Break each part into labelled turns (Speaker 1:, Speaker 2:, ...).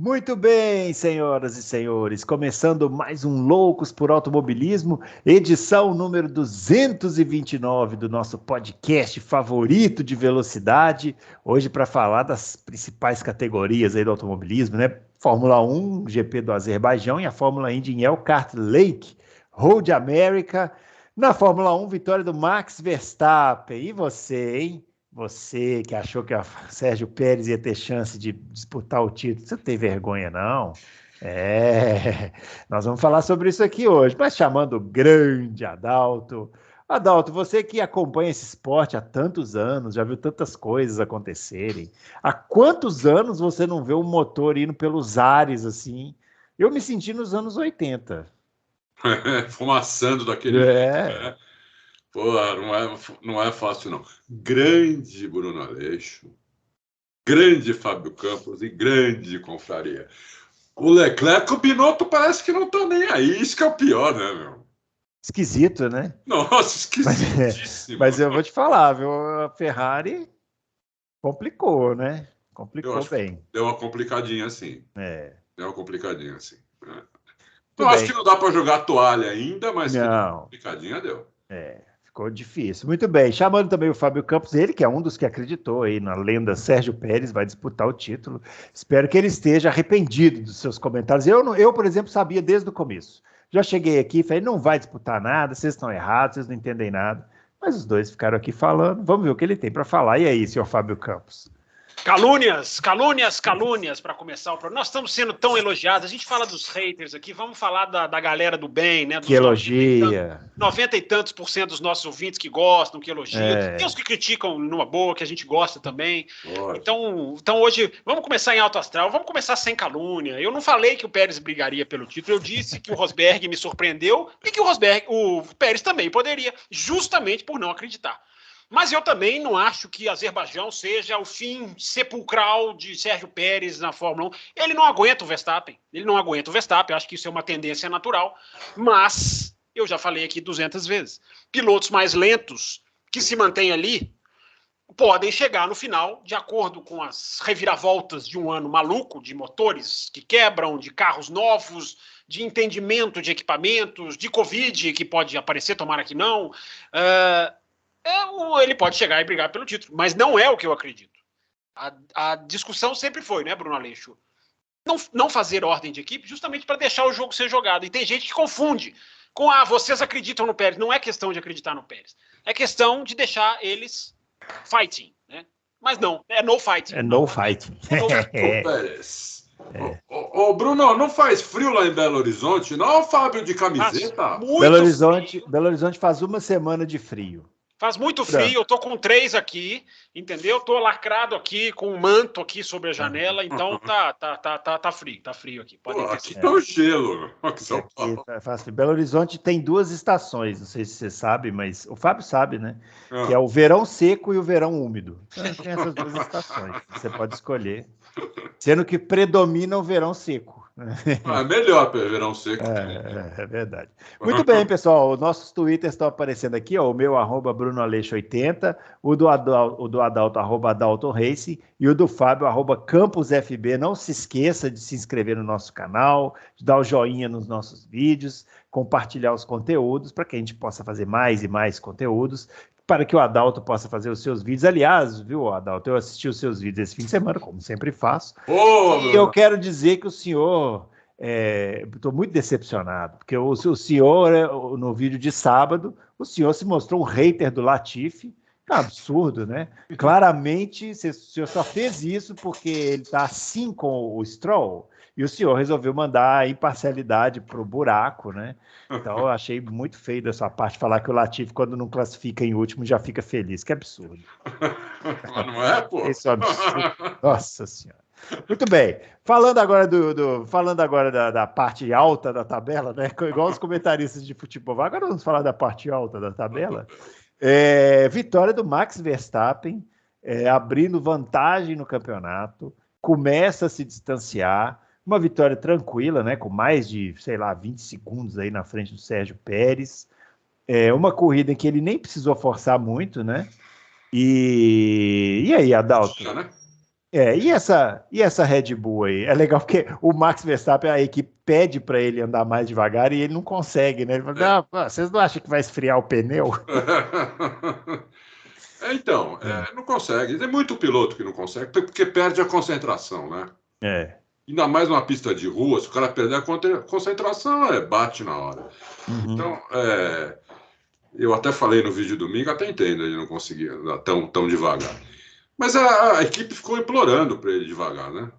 Speaker 1: Muito bem, senhoras e senhores, começando mais um Loucos por Automobilismo, edição número 229 do nosso podcast favorito de velocidade, hoje para falar das principais categorias aí do automobilismo, né? Fórmula 1, GP do Azerbaijão e a Fórmula Indy em Elkhart Lake, Road America. Na Fórmula 1, vitória do Max Verstappen. E você, hein? Você que achou que o Sérgio Pérez ia ter chance de disputar o título, você não tem vergonha, não? Nós vamos falar sobre isso aqui hoje, mas chamando o grande Adalto. Adalto, você que acompanha esse esporte há tantos anos, já viu tantas coisas acontecerem. Há quantos anos você não vê um motor indo pelos ares assim? Eu me senti nos anos 80.
Speaker 2: Fumaçando daquele jeito, né? Pô, não é fácil, não. Grande Bruno Aleixo, grande Fábio Campos e grande Confraria. O Leclerc, o Binotto parece que não tá nem aí. Isso que é o pior, né, meu?
Speaker 1: Esquisito, né?
Speaker 2: Nossa, esquisitíssimo.
Speaker 1: Mas eu vou te falar, viu? A Ferrari complicou, né? Complicou bem.
Speaker 2: Deu uma complicadinha assim. Deu uma complicadinha assim. Eu acho que não dá para jogar toalha ainda, mas que deu uma complicadinha deu.
Speaker 1: Ficou difícil. Muito bem. Chamando também o Fábio Campos, ele que é um dos que acreditou aí na lenda Sérgio Pérez, vai disputar o título. Espero que ele esteja arrependido dos seus comentários. Eu, por exemplo, sabia desde o começo. Já cheguei aqui e falei, não vai disputar nada, vocês estão errados, vocês não entendem nada. Mas os dois ficaram aqui falando. Vamos ver o que ele tem para falar. E aí, senhor Fábio Campos?
Speaker 3: Calúnias para começar o programa. Nós estamos sendo tão elogiados. A gente fala dos haters aqui, vamos falar da galera do bem, né?
Speaker 1: Que elogia.
Speaker 3: 90 e tantos % dos nossos ouvintes que gostam, que elogiam. Tem os que criticam numa boa, que a gente gosta também. Então hoje, vamos começar em alto astral, vamos começar sem calúnia. Eu não falei que o Pérez brigaria pelo título, eu disse que o Rosberg me surpreendeu e que o Pérez também poderia, justamente por não acreditar. Mas eu também não acho que Azerbaijão seja o fim sepulcral de Sérgio Pérez na Fórmula 1. Ele não aguenta o Verstappen. Acho que isso é uma tendência natural. Mas, eu já falei aqui 200 vezes, pilotos mais lentos que se mantêm ali podem chegar no final, de acordo com as reviravoltas de um ano maluco, de motores que quebram, de carros novos, de entendimento de equipamentos, de Covid que pode aparecer, tomara que não. Ele pode chegar e brigar pelo título, mas não é o que eu acredito. A discussão sempre foi, né, Bruno Aleixo? Não fazer ordem de equipe justamente para deixar o jogo ser jogado. E tem gente que confunde com vocês acreditam no Pérez. Não é questão de acreditar no Pérez. É questão de deixar eles fighting, né? Mas não, é no fighting.
Speaker 1: É no fighting.
Speaker 2: Pérez. Bruno, não faz frio lá em Belo Horizonte? Não, Fábio, de camiseta?
Speaker 1: Belo Horizonte faz uma semana de frio.
Speaker 3: Faz muito frio, eu tô com 3 aqui, entendeu? Tô lacrado aqui, com um manto aqui sobre a janela, então tá frio aqui.
Speaker 2: Aqui tá o gelo.
Speaker 1: Belo Horizonte tem 2 estações, não sei se você sabe, mas o Fábio sabe, né? Que é o verão seco e o verão úmido. Então, tem essas 2 estações, você pode escolher. Sendo que predomina o verão seco.
Speaker 2: É melhor para verão seco.
Speaker 1: É verdade. Muito bem, pessoal. Os nossos twitters estão aparecendo aqui, ó, o meu @BrunoAleixo80, o do Adalto, @AdaltoRace, e o do Fábio, @CampusFB. Não se esqueça de se inscrever no nosso canal, de dar o joinha nos nossos vídeos, compartilhar os conteúdos, para que a gente possa fazer mais e mais conteúdos, para que o Adalto possa fazer os seus vídeos. Aliás, viu, Adalto, eu assisti os seus vídeos esse fim de semana, como sempre faço. E eu quero dizer que o senhor... Estou muito decepcionado, porque o senhor, no vídeo de sábado, o senhor se mostrou um hater do Latifi. É um absurdo, né? Claramente, o senhor só fez isso porque ele está assim com o Stroll, e o senhor resolveu mandar a imparcialidade para o buraco, né? Então, eu achei muito feio da sua parte falar que o Latifi, quando não classifica em último, já fica feliz. Que absurdo.
Speaker 2: Mas não é, pô?
Speaker 1: Esse é um absurdo. Nossa Senhora. Muito bem. Falando agora da parte alta da tabela, né? Igual os comentaristas de futebol. Agora vamos falar da parte alta da tabela. Vitória do Max Verstappen, abrindo vantagem no campeonato, começa a se distanciar. Uma vitória tranquila, né? Com mais de, 20 segundos aí na frente do Sérgio Pérez. Uma corrida em que ele nem precisou forçar muito, né? E aí, Adalto? E essa Red Bull aí? É legal porque o Max Verstappen, a equipe pede para ele andar mais devagar e ele não consegue, né? Ele fala, vocês não acham que vai esfriar o pneu?
Speaker 2: Então, não consegue. Tem muito piloto que não consegue, porque perde a concentração, né? Ainda mais numa pista de rua, se o cara perder a concentração, bate na hora. Uhum. Então, eu até falei no vídeo domingo, até entendo ele não conseguir andar tão devagar. Mas a equipe ficou implorando para ele devagar, né?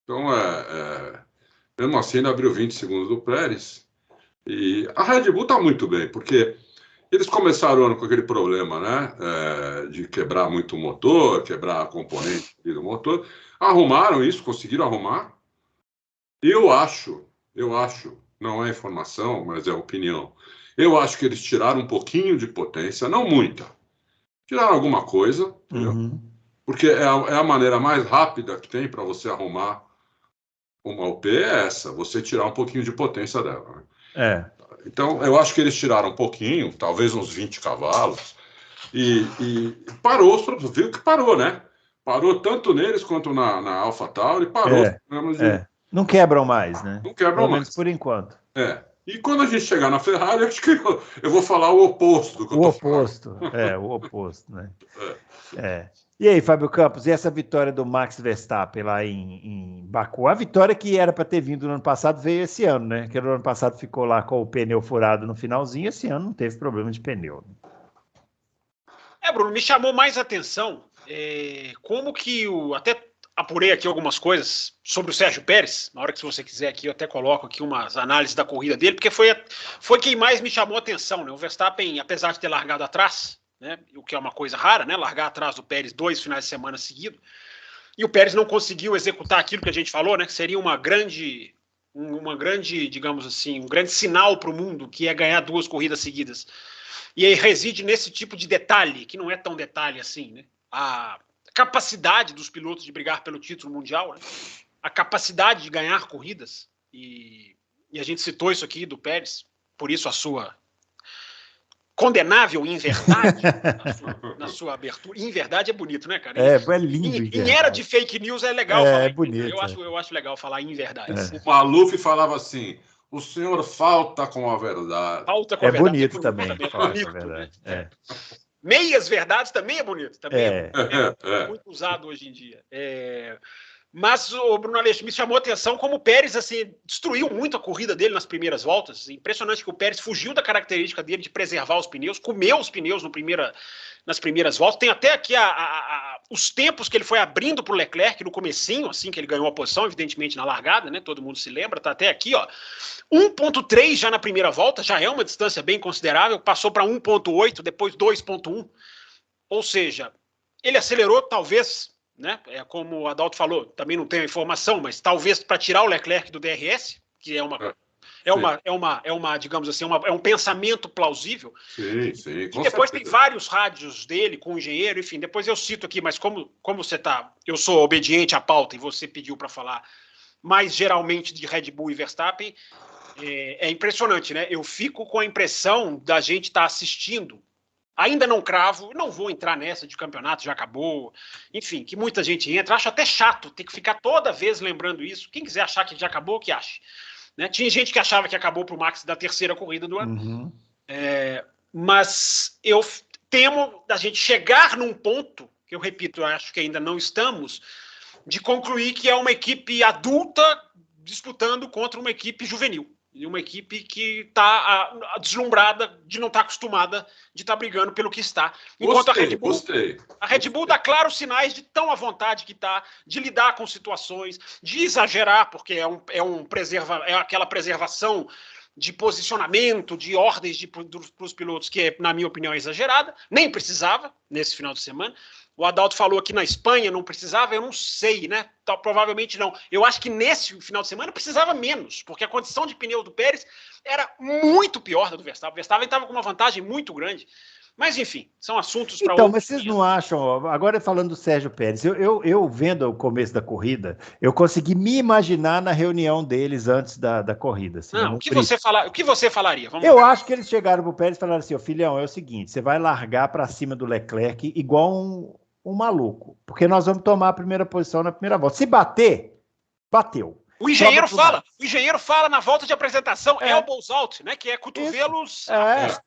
Speaker 2: Então, mesmo assim, ele abriu 20 segundos do Pérez. E a Red Bull está muito bem, porque eles começaram o ano com aquele problema, né? De quebrar muito o motor, quebrar a componente do motor. Arrumaram isso, conseguiram arrumar. Eu acho, não é informação, mas é opinião. Eu acho que eles tiraram um pouquinho de potência, não muita. Tiraram alguma coisa, entendeu? Uhum. Porque é a maneira mais rápida que tem para você arrumar uma OP essa, você tirar um pouquinho de potência dela. Né? Então, eu acho que eles tiraram um pouquinho, talvez uns 20 cavalos, e parou, viu que parou, né? Parou tanto neles quanto na AlphaTauri, parou.
Speaker 1: Não quebram mais, né?
Speaker 2: Não quebram
Speaker 1: Pelo
Speaker 2: mais.
Speaker 1: menos por enquanto.
Speaker 2: E quando a gente chegar na Ferrari, acho que eu vou falar o oposto do que eu tô falando.
Speaker 1: O oposto, né? E aí, Fábio Campos, e essa vitória do Max Verstappen lá em Baku? A vitória que era para ter vindo no ano passado veio esse ano, né? Que no ano passado ficou lá com o pneu furado no finalzinho, esse ano não teve problema de pneu.
Speaker 3: Bruno, me chamou mais atenção como que até apurei aqui algumas coisas sobre o Sérgio Pérez. Na hora que, se você quiser aqui, eu até coloco aqui umas análises da corrida dele, porque foi quem mais me chamou a atenção, né? O Verstappen, apesar de ter largado atrás, né, o que é uma coisa rara, né? Largar atrás do Pérez 2 finais de semana seguidos, e o Pérez não conseguiu executar aquilo que a gente falou, né? Que seria uma grande, digamos assim, um grande sinal para o mundo, que é ganhar 2 corridas seguidas. E aí reside nesse tipo de detalhe, que não é tão detalhe assim, né? A capacidade dos pilotos de brigar pelo título mundial, né? A capacidade de ganhar corridas, e a gente citou isso aqui do Pérez, por isso a sua condenável inverdade na sua abertura. Inverdade é bonito, né, cara?
Speaker 1: É lindo.
Speaker 3: Em era de fake news é legal falar.
Speaker 1: É bonito.
Speaker 3: Eu acho legal falar inverdade.
Speaker 2: O Maluf falava assim: o senhor falta com a verdade.
Speaker 3: Falta com a verdade.
Speaker 1: Bonito também. Bonito,
Speaker 3: verdade. Meias verdades também é bonito. Também é muito usado hoje em dia. Mas o Bruno Aleixo me chamou a atenção como o Pérez assim, destruiu muito a corrida dele nas primeiras voltas. Impressionante que o Pérez fugiu da característica dele de preservar os pneus, comeu os pneus nas primeiras voltas. Tem até aqui os tempos que ele foi abrindo para o Leclerc no comecinho, assim que ele ganhou a posição, evidentemente na largada, né? Todo mundo se lembra, tá até aqui, ó. 1.3 já na primeira volta, já é uma distância bem considerável, passou para 1.8, depois 2.1. Ou seja, ele acelerou talvez, né? Como o Adalto falou, também não tenho a informação, mas talvez para tirar o Leclerc do DRS, que é uma, digamos assim, é um pensamento plausível.
Speaker 2: Sim,
Speaker 3: e depois tem vários rádios dele com o engenheiro, enfim, depois eu cito aqui, mas como você tá, eu sou obediente à pauta e você pediu para falar mais geralmente de Red Bull e Verstappen, é impressionante, né? Eu fico com a impressão da gente estar assistindo. Ainda não cravo, não vou entrar nessa de campeonato, já acabou. Enfim, que muita gente entra. Acho até chato ter que ficar toda vez lembrando isso. Quem quiser achar que já acabou, que ache. Né? Tinha gente que achava que acabou para o Max da terceira corrida do ano.
Speaker 1: Uhum.
Speaker 3: Mas eu temo da gente chegar num ponto, que eu repito, eu acho que ainda não estamos, de concluir que é uma equipe adulta disputando contra uma equipe juvenil. E uma equipe que está deslumbrada, de não estar acostumada, de estar brigando pelo que está. Enquanto a Red Bull dá claros sinais de tão à vontade que está, de lidar com situações, de exagerar, porque é aquela preservação de posicionamento, de ordens para os pilotos, que, na minha opinião, é exagerada. Nem precisava nesse final de semana. O Adalto falou aqui na Espanha, não precisava, eu não sei, né? Provavelmente não. Eu acho que nesse final de semana precisava menos, porque a condição de pneu do Pérez era muito pior da do Verstappen. O Verstappen estava com uma vantagem muito grande. Mas, enfim, são assuntos para
Speaker 1: outros. Então, mas vocês não acham... Agora, falando do Sérgio Pérez, eu vendo o começo da corrida, eu consegui me imaginar na reunião deles antes da corrida. Assim,
Speaker 3: o que você falaria?
Speaker 1: Acho que eles chegaram para o Pérez e falaram assim, filhão, é o seguinte, você vai largar para cima do Leclerc igual um maluco, porque nós vamos tomar a primeira posição na primeira volta. Se bater, bateu.
Speaker 3: O engenheiro fala na volta de apresentação, elbows out, né? Que é cotovelos.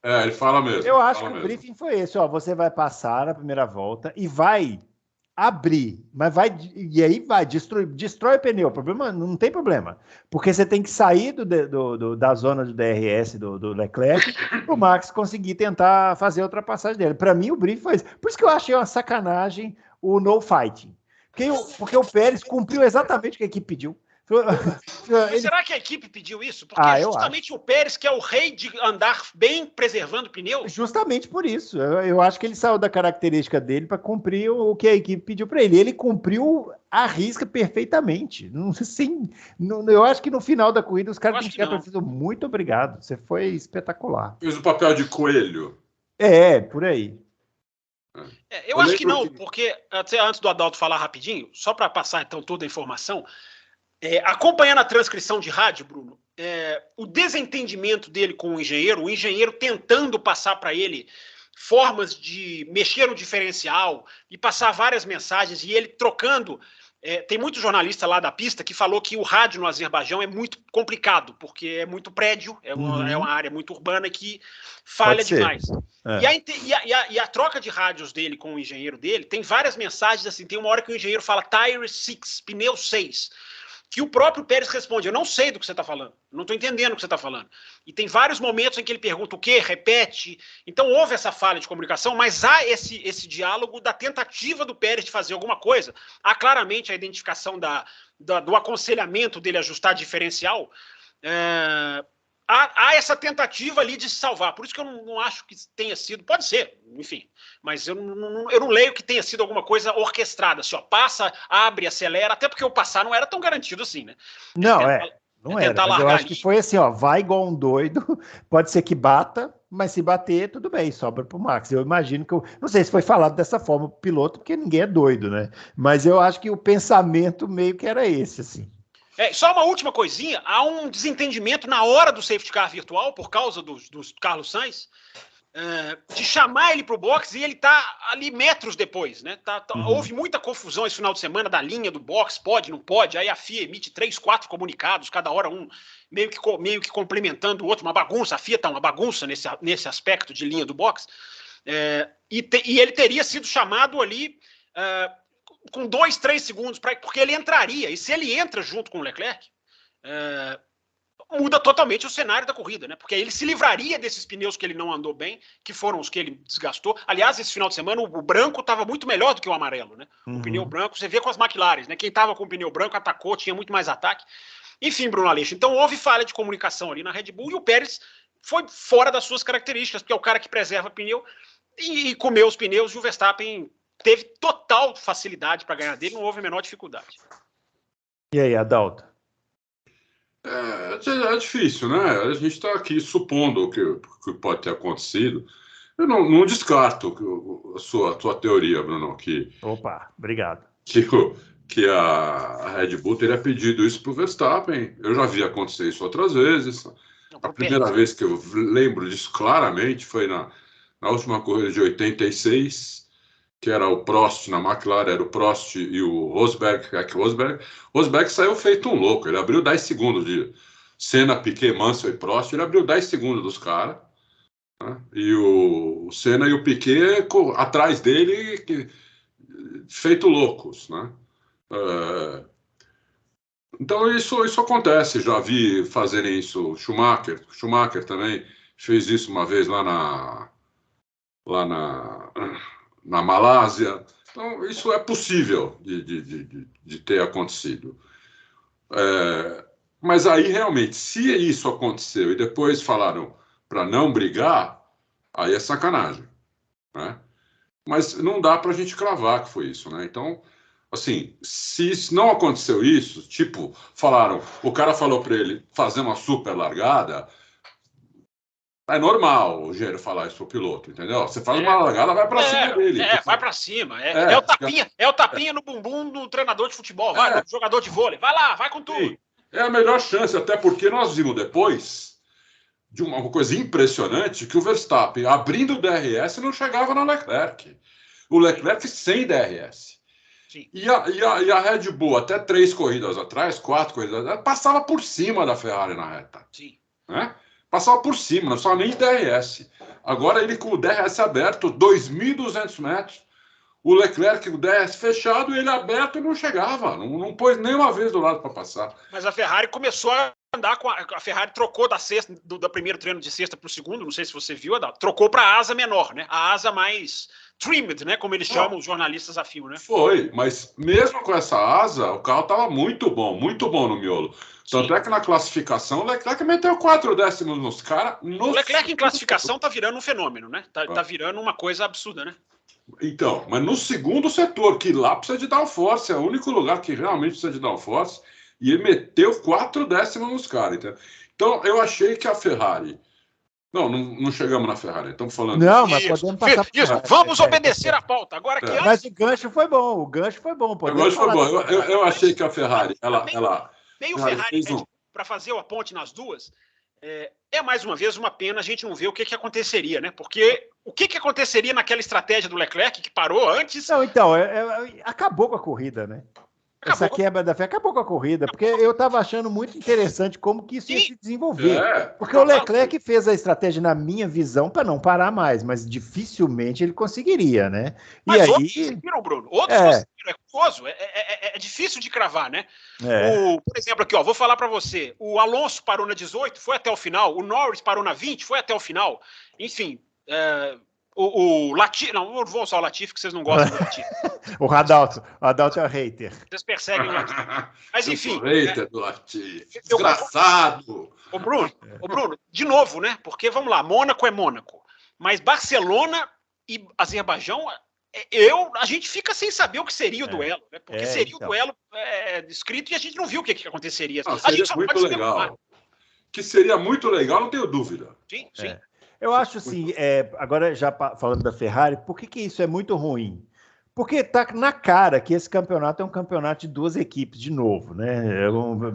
Speaker 2: Ele fala mesmo.
Speaker 1: Eu acho que o briefing foi esse, ó. Você vai passar na primeira volta e vai abrir, mas e aí destrói o pneu. O problema não tem problema, porque você tem que sair da zona do DRS do Leclerc para o Max conseguir tentar fazer a ultrapassagem dele. Para mim, o briefing foi esse. Por isso que eu achei uma sacanagem o no fighting, porque o Pérez cumpriu exatamente o que a equipe pediu.
Speaker 3: Mas será que a equipe pediu isso? Porque justamente o Pérez, que é o rei de andar bem preservando o pneu.
Speaker 1: Justamente por isso. Eu acho que ele saiu da característica dele para cumprir o que a equipe pediu para ele. Ele cumpriu a risca perfeitamente. Eu acho que no final da corrida os caras tinham que muito obrigado. Você foi espetacular.
Speaker 2: Fez o papel de coelho.
Speaker 1: Por aí.
Speaker 3: Eu acho que não, porque antes do Adalto falar rapidinho, só para passar então toda a informação. Acompanhando a transcrição de rádio, Bruno, o desentendimento dele com o engenheiro tentando passar para ele formas de mexer no diferencial e passar várias mensagens, e ele trocando. Tem muito jornalista lá da pista que falou que o rádio no Azerbaijão é muito complicado, porque é muito prédio, é uma área muito urbana que falha demais. E a troca de rádios dele com o engenheiro dele tem várias mensagens assim. Tem uma hora que o engenheiro fala Tire 6, pneu 6. Que o próprio Pérez responde, eu não sei do que você está falando, não estou entendendo o que você está falando. E tem vários momentos em que ele pergunta o quê, repete. Então houve essa falha de comunicação, mas há esse diálogo da tentativa do Pérez de fazer alguma coisa. Há claramente a identificação do aconselhamento dele ajustar diferencial. Há essa tentativa ali de se salvar. Por isso que eu não acho que tenha sido, pode ser, enfim, mas eu não leio que tenha sido alguma coisa orquestrada, assim, passa, abre, acelera, até porque o passar não era tão garantido assim, né?
Speaker 1: Não era, mas eu acho que foi assim, vai igual um doido, pode ser que bata, mas se bater, tudo bem, sobra pro Max. Eu imagino que, não sei se foi falado dessa forma pro piloto, porque ninguém é doido, né? Mas eu acho que o pensamento meio que era esse, assim.
Speaker 3: Só uma última coisinha, há um desentendimento na hora do safety car virtual, por causa do Carlos Sainz, de chamar ele para o box e ele tá ali metros depois, né? Houve muita confusão esse final de semana da linha do box, pode, não pode, aí a FIA emite 3, 4 comunicados, cada hora um meio que complementando o outro, uma bagunça, a FIA tá uma bagunça nesse aspecto de linha do box, e ele teria sido chamado ali com 2, 3 segundos, porque ele entraria, e se ele entra junto com o Leclerc, muda totalmente o cenário da corrida, né? Porque aí ele se livraria desses pneus que ele não andou bem, que foram os que ele desgastou. Aliás, esse final de semana o branco estava muito melhor do que o amarelo, né? O pneu branco, você vê com as McLaren, né? Quem estava com o pneu branco atacou, tinha muito mais ataque. Enfim, Bruno Aleixo, então houve falha de comunicação ali na Red Bull e o Pérez foi fora das suas características, porque é o cara que preserva pneu e comeu os pneus, e o Verstappen teve total facilidade para ganhar dele, não houve a menor dificuldade.
Speaker 1: E aí, Adalto?
Speaker 2: É difícil, né? A gente está aqui supondo o que pode ter acontecido. Eu não descarto a sua teoria, Bruno.
Speaker 1: Opa, obrigado.
Speaker 2: Que a Red Bull teria pedido isso para o Verstappen. Eu já vi acontecer isso outras vezes. A primeira vez que eu lembro disso claramente foi na última corrida de 86, que era o Prost na McLaren, era o Prost e o Rosberg. Rosberg saiu feito um louco, ele abriu 10 segundos de Senna, Piquet, Mansell e Prost, ele abriu 10 segundos dos caras, né? E o Senna e o Piquet atrás dele, feito loucos, né? Então isso acontece, já vi fazerem isso. Schumacher também fez isso uma vez lá na Malásia. Então, isso é possível de ter acontecido. Mas aí, realmente, se isso aconteceu e depois falaram para não brigar, aí é sacanagem, né? Mas não dá para a gente cravar que foi isso, né? Então, assim, se não aconteceu isso, tipo, o cara falou para ele fazer uma super largada, é normal o engenheiro falar isso pro piloto, entendeu? Você faz uma largada, vai pra cima dele.
Speaker 3: Vai pra cima. É o tapinha no bumbum do treinador de futebol, vai, do jogador de vôlei. Vai lá, vai com tudo.
Speaker 2: Sim, é a melhor chance, até porque nós vimos depois de uma coisa impressionante, que o Verstappen, abrindo o DRS, não chegava na Leclerc. O Leclerc sem DRS. Sim. E a Red Bull, até 3 corridas atrás, 4 corridas atrás, passava por cima da Ferrari na reta.
Speaker 3: Sim.
Speaker 2: Né? Passava por cima, não só nem DRS. Agora ele com o DRS aberto, 2.200 metros. O Leclerc com o DRS fechado, ele aberto e não chegava. Não pôs nem uma vez do lado para passar.
Speaker 3: Mas a Ferrari começou a andar com a Ferrari trocou da sexta, do primeiro treino de sexta para o segundo, não sei se você viu, trocou para a asa menor, né? A asa mais trimmed, né? Como eles chamam os jornalistas a fio, né?
Speaker 2: Foi, mas mesmo com essa asa, o carro estava muito bom no miolo. Tanto é que na classificação o Leclerc meteu 4 décimos nos caras.
Speaker 3: O Leclerc em classificação tá virando um fenômeno, né? Tá virando uma coisa absurda, né?
Speaker 2: Então, mas no segundo setor, que lá precisa de downforce, é o único lugar que realmente precisa de downforce, e ele meteu 4 décimos nos caras. Então, eu achei que a Ferrari... Não chegamos na Ferrari, estamos falando...
Speaker 1: Não, mas podemos passar por
Speaker 3: isso. Vamos obedecer a pauta. Agora que
Speaker 1: Mas o gancho foi bom, O gancho foi bom.
Speaker 2: Eu achei que a Ferrari...
Speaker 3: Meio Ferrari, para fazer a ponte nas duas... É mais uma vez uma pena a gente não ver o que aconteceria, né? Porque o que aconteceria naquela estratégia do Leclerc que parou antes?
Speaker 1: Não, então, acabou com a corrida, né? Essa quebra da fé acabou com a corrida, porque eu estava achando muito interessante como que isso ia se desenvolver. Porque o Leclerc fez a estratégia, na minha visão, para não parar mais, mas dificilmente ele conseguiria, né?
Speaker 3: Mas aí... outros conseguiram, Bruno. Outros conseguiram. É curioso, é difícil de cravar, né? Por exemplo, aqui, vou falar para você. O Alonso parou na 18, foi até o final. O Norris parou na 20, foi até o final. Enfim... O Latifi, não vou usar o Latifi, que vocês não gostam do Latifi.
Speaker 1: O Adalto é o hater.
Speaker 3: Vocês perseguem o Latifi. Mas enfim.
Speaker 2: Eu sou hater do Latifi. Desgraçado.
Speaker 3: Ô Bruno, de novo, né? Porque vamos lá, Mônaco é Mônaco. Mas Barcelona e Azerbaijão, a gente fica sem saber o que seria o duelo, né? Porque seria o duelo descrito e a gente não viu o que aconteceria.
Speaker 2: A gente só muito legal. Que seria muito legal, não tenho dúvida.
Speaker 3: Sim, sim.
Speaker 1: Eu acho assim, agora já falando da Ferrari, por que isso é muito ruim? Porque tá na cara que esse campeonato é um campeonato de 2 equipes de novo, né?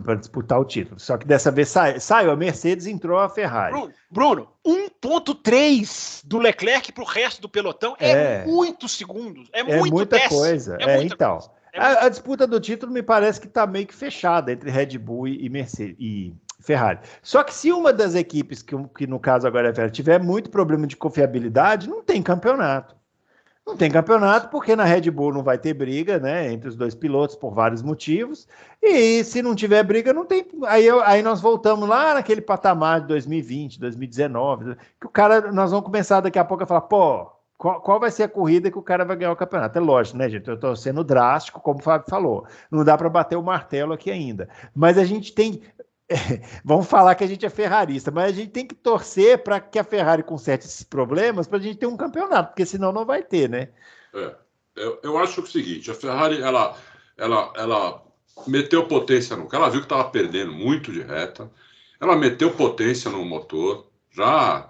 Speaker 1: Para disputar o título. Só que dessa vez saiu a Mercedes e entrou a Ferrari.
Speaker 3: Bruno, 1,3 do Leclerc para o resto do pelotão é muitos segundos. É
Speaker 1: muita coisa. Então, a disputa do título me parece que está meio que fechada entre Red Bull e Mercedes e Ferrari. Só que se uma das equipes, que no caso agora é a Ferrari, tiver muito problema de confiabilidade, não tem campeonato. Não tem campeonato porque na Red Bull não vai ter briga, né, entre os 2 pilotos por vários motivos. E se não tiver briga, não tem. Aí nós voltamos lá naquele patamar de 2020, 2019, que nós vamos começar daqui a pouco a falar, qual vai ser a corrida que o cara vai ganhar o campeonato? É lógico, né, gente? Eu estou sendo drástico, como o Fábio falou. Não dá para bater o martelo aqui ainda. Mas a gente tem... Vamos falar que a gente é ferrarista, mas a gente tem que torcer para que a Ferrari conserte esses problemas para a gente ter um campeonato, porque senão não vai ter, né?
Speaker 2: Eu acho o seguinte, a Ferrari, ela meteu potência no carro, ela viu que estava perdendo muito de reta, ela meteu potência no motor, já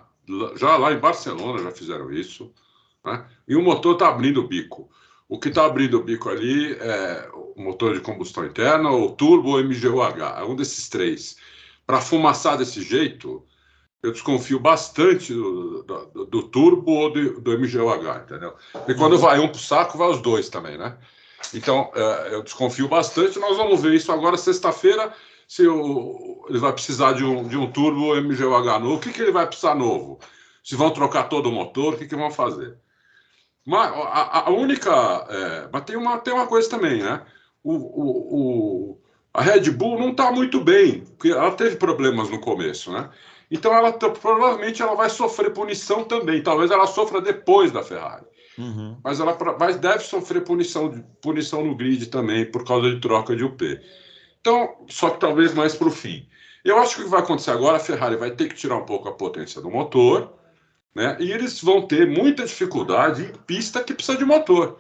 Speaker 2: lá em Barcelona já fizeram isso, né? E o motor está abrindo o bico. O que está abrindo o bico ali é o motor de combustão interna, o turbo ou MGU-H, é um desses 3. Para fumaçar desse jeito, eu desconfio bastante do turbo ou do MGU-H, entendeu? E quando vai um para o saco, vai os 2 também, né? Então, eu desconfio bastante. Nós vamos ver isso agora, sexta-feira, se ele vai precisar de um turbo ou MGU-H novo. O que ele vai precisar novo? Se vão trocar todo o motor, o que vão fazer? Mas a única... mas tem uma coisa também, né? A Red Bull não está muito bem, porque ela teve problemas no começo, né? Então, provavelmente ela vai sofrer punição também. Talvez ela sofra depois da Ferrari.
Speaker 1: Uhum.
Speaker 2: Mas ela deve sofrer punição no grid também, por causa de troca de UP. Então, só que talvez mais para o fim. Eu acho que o que vai acontecer agora, a Ferrari vai ter que tirar um pouco a potência do motor, né? E eles vão ter muita dificuldade em pista que precisa de motor.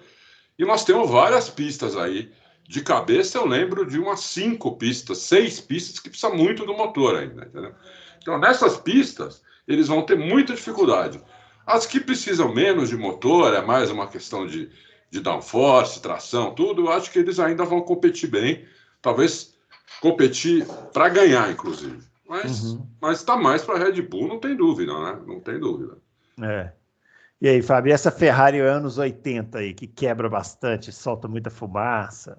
Speaker 2: E nós temos várias pistas aí. De cabeça eu lembro de umas 5 pistas, 6 pistas que precisa muito do motor ainda, entendeu? Então nessas pistas eles vão ter muita dificuldade. As que precisam menos de motor, é mais uma questão de downforce, tração, tudo, eu acho que eles ainda vão competir bem. Talvez competir para ganhar, inclusive. Mas está mais para a Red Bull, não tem dúvida, né? Não tem dúvida.
Speaker 1: E aí, Fábio, essa Ferrari anos 80 aí, que quebra bastante, solta muita fumaça.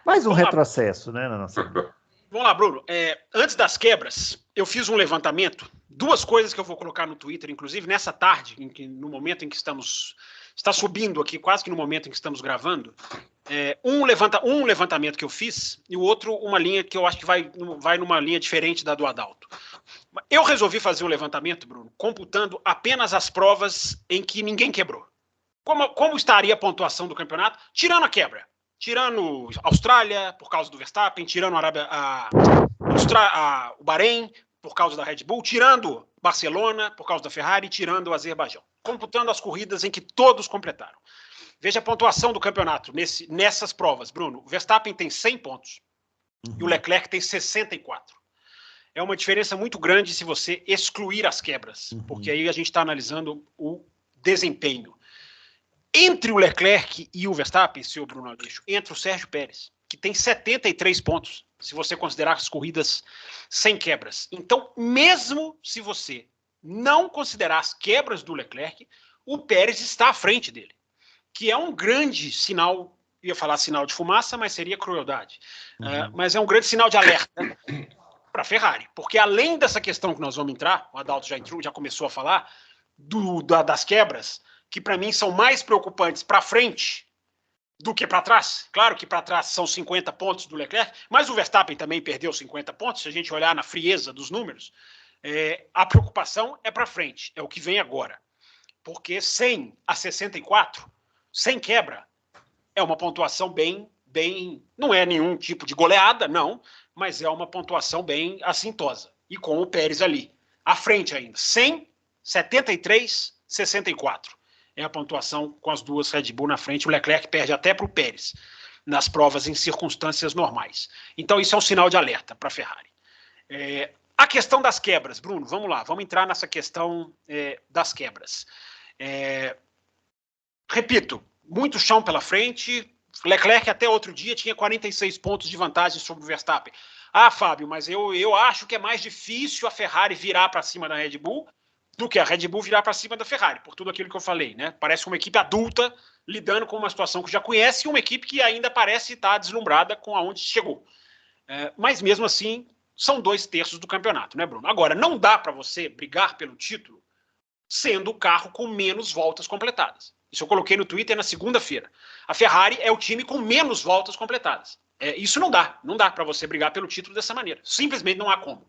Speaker 1: Mais um retrocesso, né, na nossa vida.
Speaker 3: Vamos lá, Bruno. Antes das quebras, eu fiz um levantamento. 2 coisas que eu vou colocar no Twitter, inclusive, nessa tarde, no momento em que está subindo aqui, quase que no momento em que estamos gravando. Um levantamento que eu fiz e o outro uma linha que eu acho que vai numa linha diferente da do Adalto. Eu resolvi fazer um levantamento, Bruno, computando apenas as provas em que ninguém quebrou. Como estaria a pontuação do campeonato, tirando a quebra? Tirando Austrália, por causa do Verstappen, tirando o Bahrein, por causa da Red Bull, tirando Barcelona, por causa da Ferrari, tirando o Azerbaijão. Computando as corridas em que todos completaram. Veja a pontuação do campeonato nessas provas, Bruno. O Verstappen tem 100 pontos e o Leclerc tem 64. É uma diferença muito grande se você excluir as quebras, porque aí a gente está analisando o desempenho. Entre o Leclerc e o Verstappen, senhor Bruno Aleixo, entra o Sérgio Pérez, que tem 73 pontos, se você considerar as corridas sem quebras. Então, mesmo se você não considerar as quebras do Leclerc, o Pérez está à frente dele, que é um grande sinal, ia falar sinal de fumaça, mas seria crueldade. Mas é um grande sinal de alerta para a Ferrari, porque além dessa questão que nós vamos entrar, o Adalto já começou a falar, das quebras, que para mim são mais preocupantes para frente do que para trás. Claro que para trás são 50 pontos do Leclerc, mas o Verstappen também perdeu 50 pontos, se a gente olhar na frieza dos números. A preocupação é para frente, é o que vem agora. Porque 100 a 64, sem quebra, é uma pontuação bem... Não é nenhum tipo de goleada, não, mas é uma pontuação bem assintosa. E com o Pérez ali, à frente ainda. 100, 73, 64. É a pontuação com as duas Red Bull na frente. O Leclerc perde até para o Pérez nas provas em circunstâncias normais. Então isso é um sinal de alerta para a Ferrari. A questão das quebras, Bruno, vamos lá. Vamos entrar nessa questão das quebras. Repito, muito chão pela frente. Leclerc até outro dia tinha 46 pontos de vantagem sobre o Verstappen. Ah, Fábio, mas eu acho que é mais difícil a Ferrari virar para cima da Red Bull do que a Red Bull virar para cima da Ferrari, por tudo aquilo que eu falei, né? Parece uma equipe adulta lidando com uma situação que já conhece e uma equipe que ainda parece estar deslumbrada com aonde chegou. Mas mesmo assim, são 2/3 do campeonato, né, Bruno? Agora, não dá para você brigar pelo título sendo o carro com menos voltas completadas. Isso eu coloquei no Twitter na segunda-feira. A Ferrari é o time com menos voltas completadas. Isso não dá. Não dá para você brigar pelo título dessa maneira. Simplesmente não há como.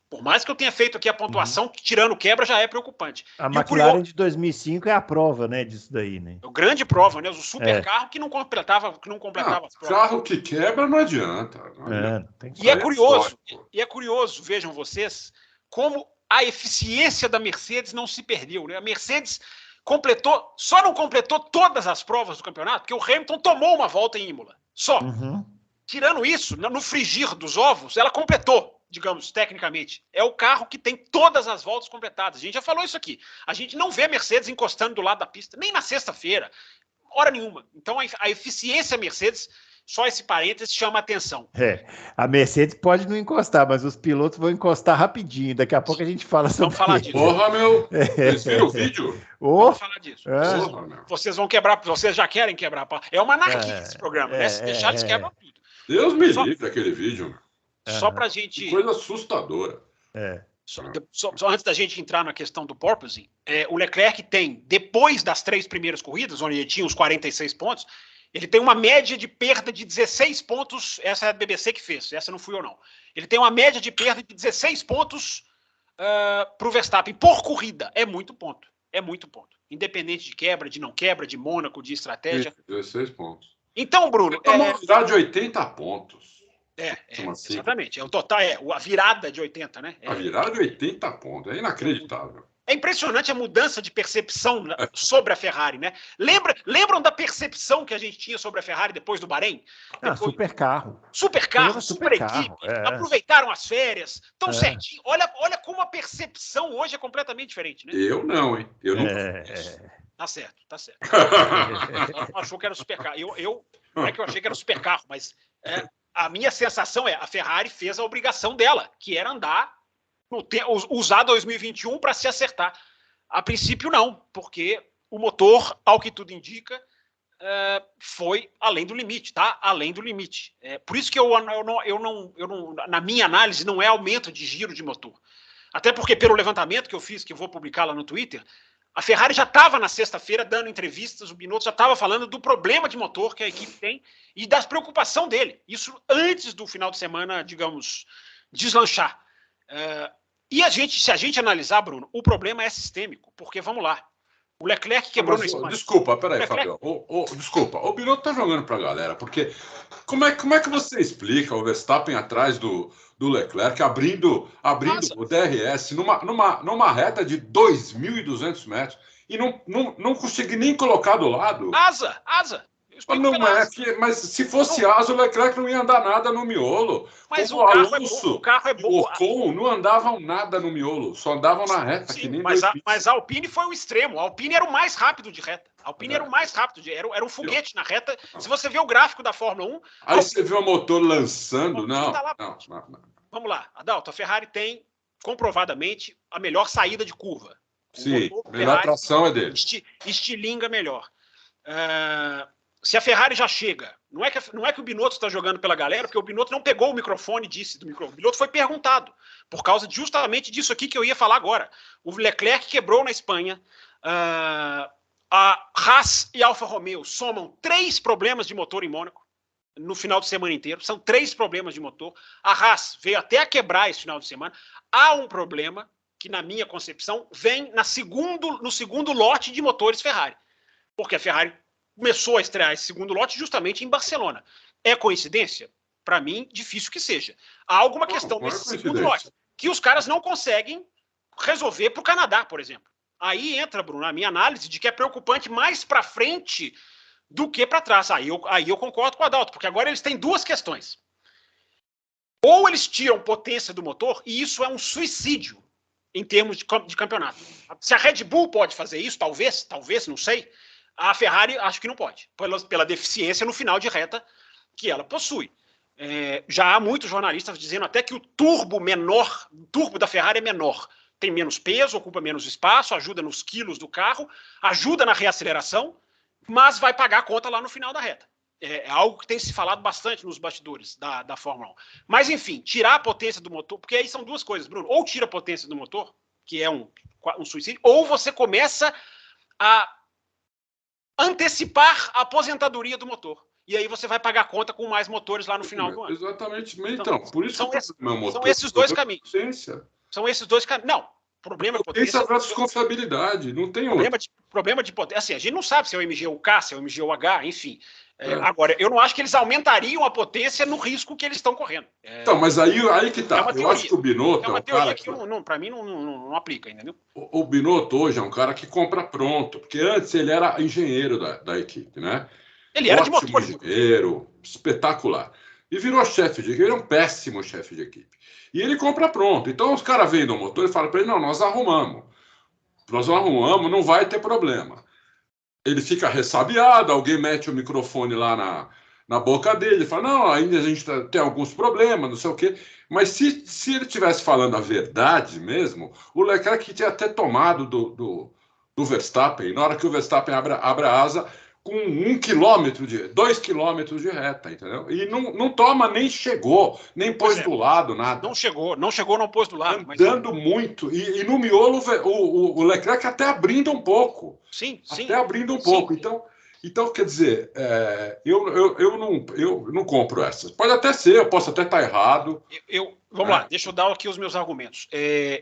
Speaker 3: Por mais que eu tenha feito aqui a pontuação, tirando quebra, já é preocupante.
Speaker 1: A McLaren de 2005 é a prova, né, disso daí, né?
Speaker 3: É o grande prova, né? O super carro que não completava as provas.
Speaker 2: Carro que quebra não adianta.
Speaker 3: E é curioso, vejam vocês, como a eficiência da Mercedes não se perdeu, né? A Mercedes só não completou todas as provas do campeonato, porque o Hamilton tomou uma volta em Imola. Só. Tirando isso, no frigir dos ovos, ela completou, digamos, tecnicamente. É o carro que tem todas as voltas completadas. A gente já falou isso aqui. A gente não vê a Mercedes encostando do lado da pista, nem na sexta-feira, hora nenhuma. Então, a eficiência Mercedes, só esse parênteses, chama a atenção.
Speaker 1: A Mercedes pode não encostar, mas os pilotos vão encostar rapidinho. Daqui a pouco a gente fala sobre
Speaker 3: isso. Vamos falar disso.
Speaker 2: Porra, meu! Vocês viram o vídeo?
Speaker 3: Vamos falar disso. Vocês vão quebrar, vocês já querem quebrar. É uma anarquia esse programa, né? Se deixar, eles quebram tudo.
Speaker 2: Deus me livre aquele vídeo.
Speaker 3: Só pra gente...
Speaker 2: Que coisa assustadora.
Speaker 3: Só antes da gente entrar na questão do porpoising, o Leclerc tem, depois das 3 primeiras corridas, onde ele tinha uns 46 pontos, ele tem uma média de perda de 16 pontos, essa é a BBC que fez, essa não fui eu não. Ele tem uma média de perda de 16 pontos para o Verstappen por corrida. É muito ponto. Independente de quebra, de não quebra, de Mônaco, de estratégia.
Speaker 2: 16 pontos.
Speaker 3: Então, Bruno...
Speaker 2: Então, uma virada de 80 pontos.
Speaker 3: Assim. Exatamente. O total a virada de 80, né?
Speaker 2: A virada de 80 pontos. É inacreditável.
Speaker 3: É impressionante a mudança de percepção sobre a Ferrari, né? Lembram da percepção que a gente tinha sobre a Ferrari depois do Bahrein?
Speaker 1: Super carro.
Speaker 3: Super equipe. Aproveitaram as férias. Tão certinho. Olha como a percepção hoje é completamente diferente, né?
Speaker 2: Eu não, hein? Eu não.
Speaker 3: Tá certo. Não achou que era super carro. Não é que eu achei que era super carro, mas a minha sensação a Ferrari fez a obrigação dela, que era usar 2021 para se acertar. A princípio, não, porque o motor, ao que tudo indica, foi além do limite, tá? Além do limite. Por isso que eu não, na minha análise, não é aumento de giro de motor. Até porque, pelo levantamento que eu fiz, que eu vou publicar lá no Twitter, a Ferrari já estava na sexta-feira dando entrevistas, o Binotto já estava falando do problema de motor que a equipe tem e da preocupação dele. Isso antes do final de semana, digamos, deslanchar. E se a gente analisar, Bruno, o problema é sistêmico, porque, vamos lá, o Leclerc quebrou na Espanha.
Speaker 2: Desculpa, peraí, Fabião. Desculpa, o Binotto tá jogando pra galera, porque como é que você explica o Verstappen atrás do Leclerc abrindo o DRS numa reta de 2.200 metros e não consegui nem colocar do lado?
Speaker 3: Asa!
Speaker 2: Não mas se fosse asa, o Leclerc não ia andar nada no miolo.
Speaker 3: Mas o carro é bom.
Speaker 2: O Ocon não andavam nada no miolo, só andavam na reta.
Speaker 3: Sim, mas a Alpine foi o extremo. A Alpine era o mais rápido de reta. A Alpine era o mais rápido, era um foguete na reta. Se você vê o gráfico da Fórmula 1...
Speaker 2: Aí você vê o motor lançando. Não.
Speaker 3: Vamos lá, Adalto, a Ferrari tem, comprovadamente, a melhor saída de curva.
Speaker 2: Sim, a melhor tração é dele.
Speaker 3: Estilinga melhor. Se a Ferrari já chega, não é que o Binotto está jogando pela galera, porque o Binotto não pegou o microfone o Binotto foi perguntado, por causa justamente disso aqui que eu ia falar agora. O Leclerc quebrou na Espanha, a Haas e Alfa Romeo somam 3 problemas de motor em Mônaco, no final de semana inteiro, são 3 problemas de motor. A Haas veio até a quebrar esse final de semana. Há um problema que, na minha concepção, vem no segundo lote de motores Ferrari, porque a Ferrari começou a estrear esse segundo lote justamente em Barcelona. É coincidência? Para mim, difícil que seja. Há alguma questão nesse segundo lote que os caras não conseguem resolver para o Canadá, por exemplo. Aí entra, Bruno, a minha análise de que é preocupante mais para frente do que para trás. Aí eu concordo com o Adalto, porque agora eles têm 2 questões. Ou eles tiram potência do motor, e isso é um suicídio em termos de campeonato. Se a Red Bull pode fazer isso, talvez, não sei, a Ferrari acho que não pode, pela deficiência no final de reta que ela possui. Já há muitos jornalistas dizendo até que o turbo da Ferrari é menor. Tem menos peso, ocupa menos espaço, ajuda nos quilos do carro, ajuda na reaceleração, mas vai pagar a conta lá no final da reta. É algo que tem se falado bastante nos bastidores da Fórmula 1. Mas, enfim, tirar a potência do motor, porque aí são 2 coisas, Bruno. Ou tira a potência do motor, que é um suicídio, ou você começa a antecipar a aposentadoria do motor. E aí você vai pagar a conta com mais motores lá no final do ano.
Speaker 2: Exatamente. Então, por isso
Speaker 3: são esses 2 caminhos. São esses 2 caminhos. Não, problema de potência...
Speaker 2: Potência versus confiabilidade, não tem
Speaker 3: problema de potência. Assim, a gente não sabe se é o MGU-K, se é o MGU-H, enfim. Agora, eu não acho que eles aumentariam a potência no risco que eles estão correndo.
Speaker 2: Então, mas aí que tá. Eu acho que o Binotto
Speaker 3: é uma teoria que para mim não aplica, entendeu?
Speaker 2: O Binotto hoje é um cara que compra pronto, porque antes ele era engenheiro da equipe, né?
Speaker 3: Ele era de motor.
Speaker 2: Engenheiro, espetacular. E virou chefe de equipe, ele é um péssimo chefe de equipe. E ele compra pronto. Então os caras vendem o motor e falam para ele, não, nós arrumamos, não vai ter problema. Ele fica ressabiado, alguém mete o microfone lá na boca dele, fala, não, ainda a gente tem alguns problemas, não sei o quê. Mas se ele estivesse falando a verdade mesmo, o Leclerc tinha até tomado do Verstappen, na hora que o Verstappen abre a asa, com 2 quilômetros de reta, entendeu? E não toma, nem chegou, nem pôs do lado, nada.
Speaker 3: Não chegou, não pôs do lado.
Speaker 2: Andando muito. E no miolo, o Leclerc até abrindo um pouco.
Speaker 3: Sim.
Speaker 2: Até abrindo um pouco. Então, quer dizer, eu não compro essas. Pode até ser, eu posso até estar errado.
Speaker 3: Vamos lá, deixa eu dar aqui os meus argumentos.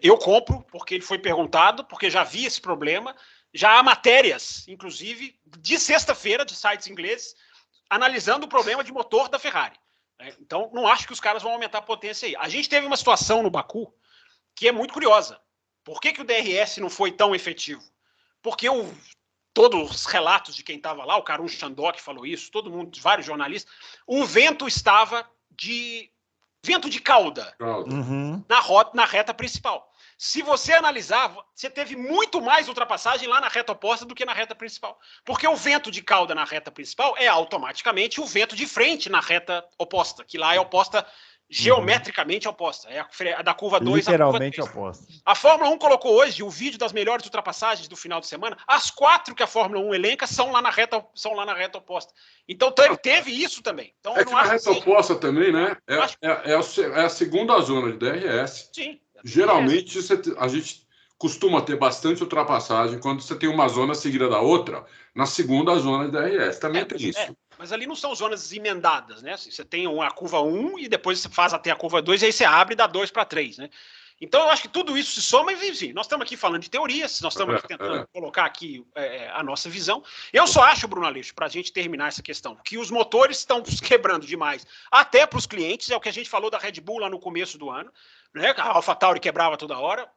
Speaker 3: Eu compro, porque ele foi perguntado, porque já vi esse problema. Já há matérias, inclusive, de sexta-feira, de sites ingleses, analisando o problema de motor da Ferrari. Então, não acho que os caras vão aumentar a potência aí. A gente teve uma situação no Baku que é muito curiosa. Por que o DRS não foi tão efetivo? Porque todos os relatos de quem estava lá, o Karun Chandok falou isso, todo mundo, vários jornalistas, o vento estava vento de cauda na reta principal. Se você analisar, você teve muito mais ultrapassagem lá na reta oposta do que na reta principal. Porque o vento de cauda na reta principal é automaticamente o vento de frente na reta oposta, que lá é oposta geometricamente oposta. É a da curva 2 à curva 3.
Speaker 1: Literalmente oposta.
Speaker 3: A Fórmula 1 colocou hoje o vídeo das melhores ultrapassagens do final de semana. As 4 que a Fórmula 1 elenca são lá na reta oposta. Então teve isso também. Então,
Speaker 2: que na reta oposta também, né? É a segunda zona de DRS.
Speaker 3: Sim.
Speaker 2: Geralmente a gente costuma ter bastante ultrapassagem quando você tem uma zona seguida da outra na segunda zona de DRS. Também tem isso.
Speaker 3: Mas ali não são zonas emendadas, né? Você tem a curva 1 e depois você faz até a curva 2 e aí você abre e dá 2 para 3, né? Então eu acho que tudo isso se soma e, enfim, nós estamos aqui falando de teorias, nós estamos aqui tentando colocar aqui a nossa visão. Eu só acho, Bruno Aleixo, para a gente terminar essa questão, que os motores estão quebrando demais, até para os clientes, é o que a gente falou da Red Bull lá no começo do ano, né? A AlphaTauri quebrava toda hora,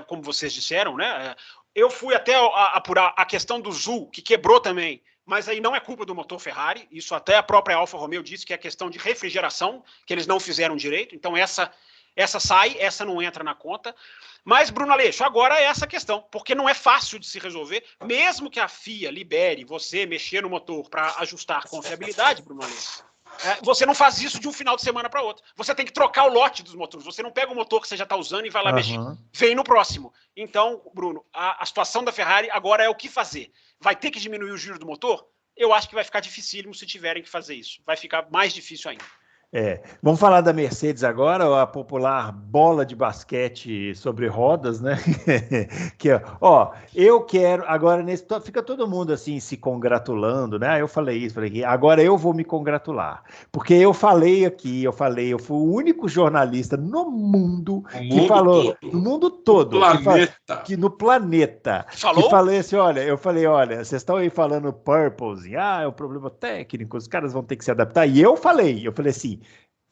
Speaker 3: como vocês disseram, né? Eu fui até apurar a questão do Zul, que quebrou também, mas aí não é culpa do motor Ferrari, isso até a própria Alfa Romeo disse que é questão de refrigeração, que eles não fizeram direito, então essa sai, essa não entra na conta. Mas, Bruno Aleixo, agora é essa questão, porque não é fácil de se resolver, mesmo que a FIA libere você mexer no motor para ajustar a confiabilidade, Bruno Aleixo. Você não faz isso de um final de semana para outro. Você tem que trocar o lote dos motores. Você não pega o motor que você já está usando e vai lá mexer. Vem no próximo. Então, Bruno, a situação da Ferrari agora é o que fazer. Vai ter que diminuir o giro do motor? Eu acho que vai ficar dificílimo se tiverem que fazer isso. Vai ficar mais difícil ainda.
Speaker 1: Vamos falar da Mercedes agora, a popular bola de basquete sobre rodas, né? Que, eu quero, agora fica todo mundo assim se congratulando, né? Eu falei isso, agora eu vou me congratular, porque eu falei aqui, eu fui o único jornalista no mundo que falou, no mundo todo, no planeta, que falei assim, eu falei, vocês estão aí falando purpose, é um problema técnico, os caras vão ter que se adaptar, e eu falei assim,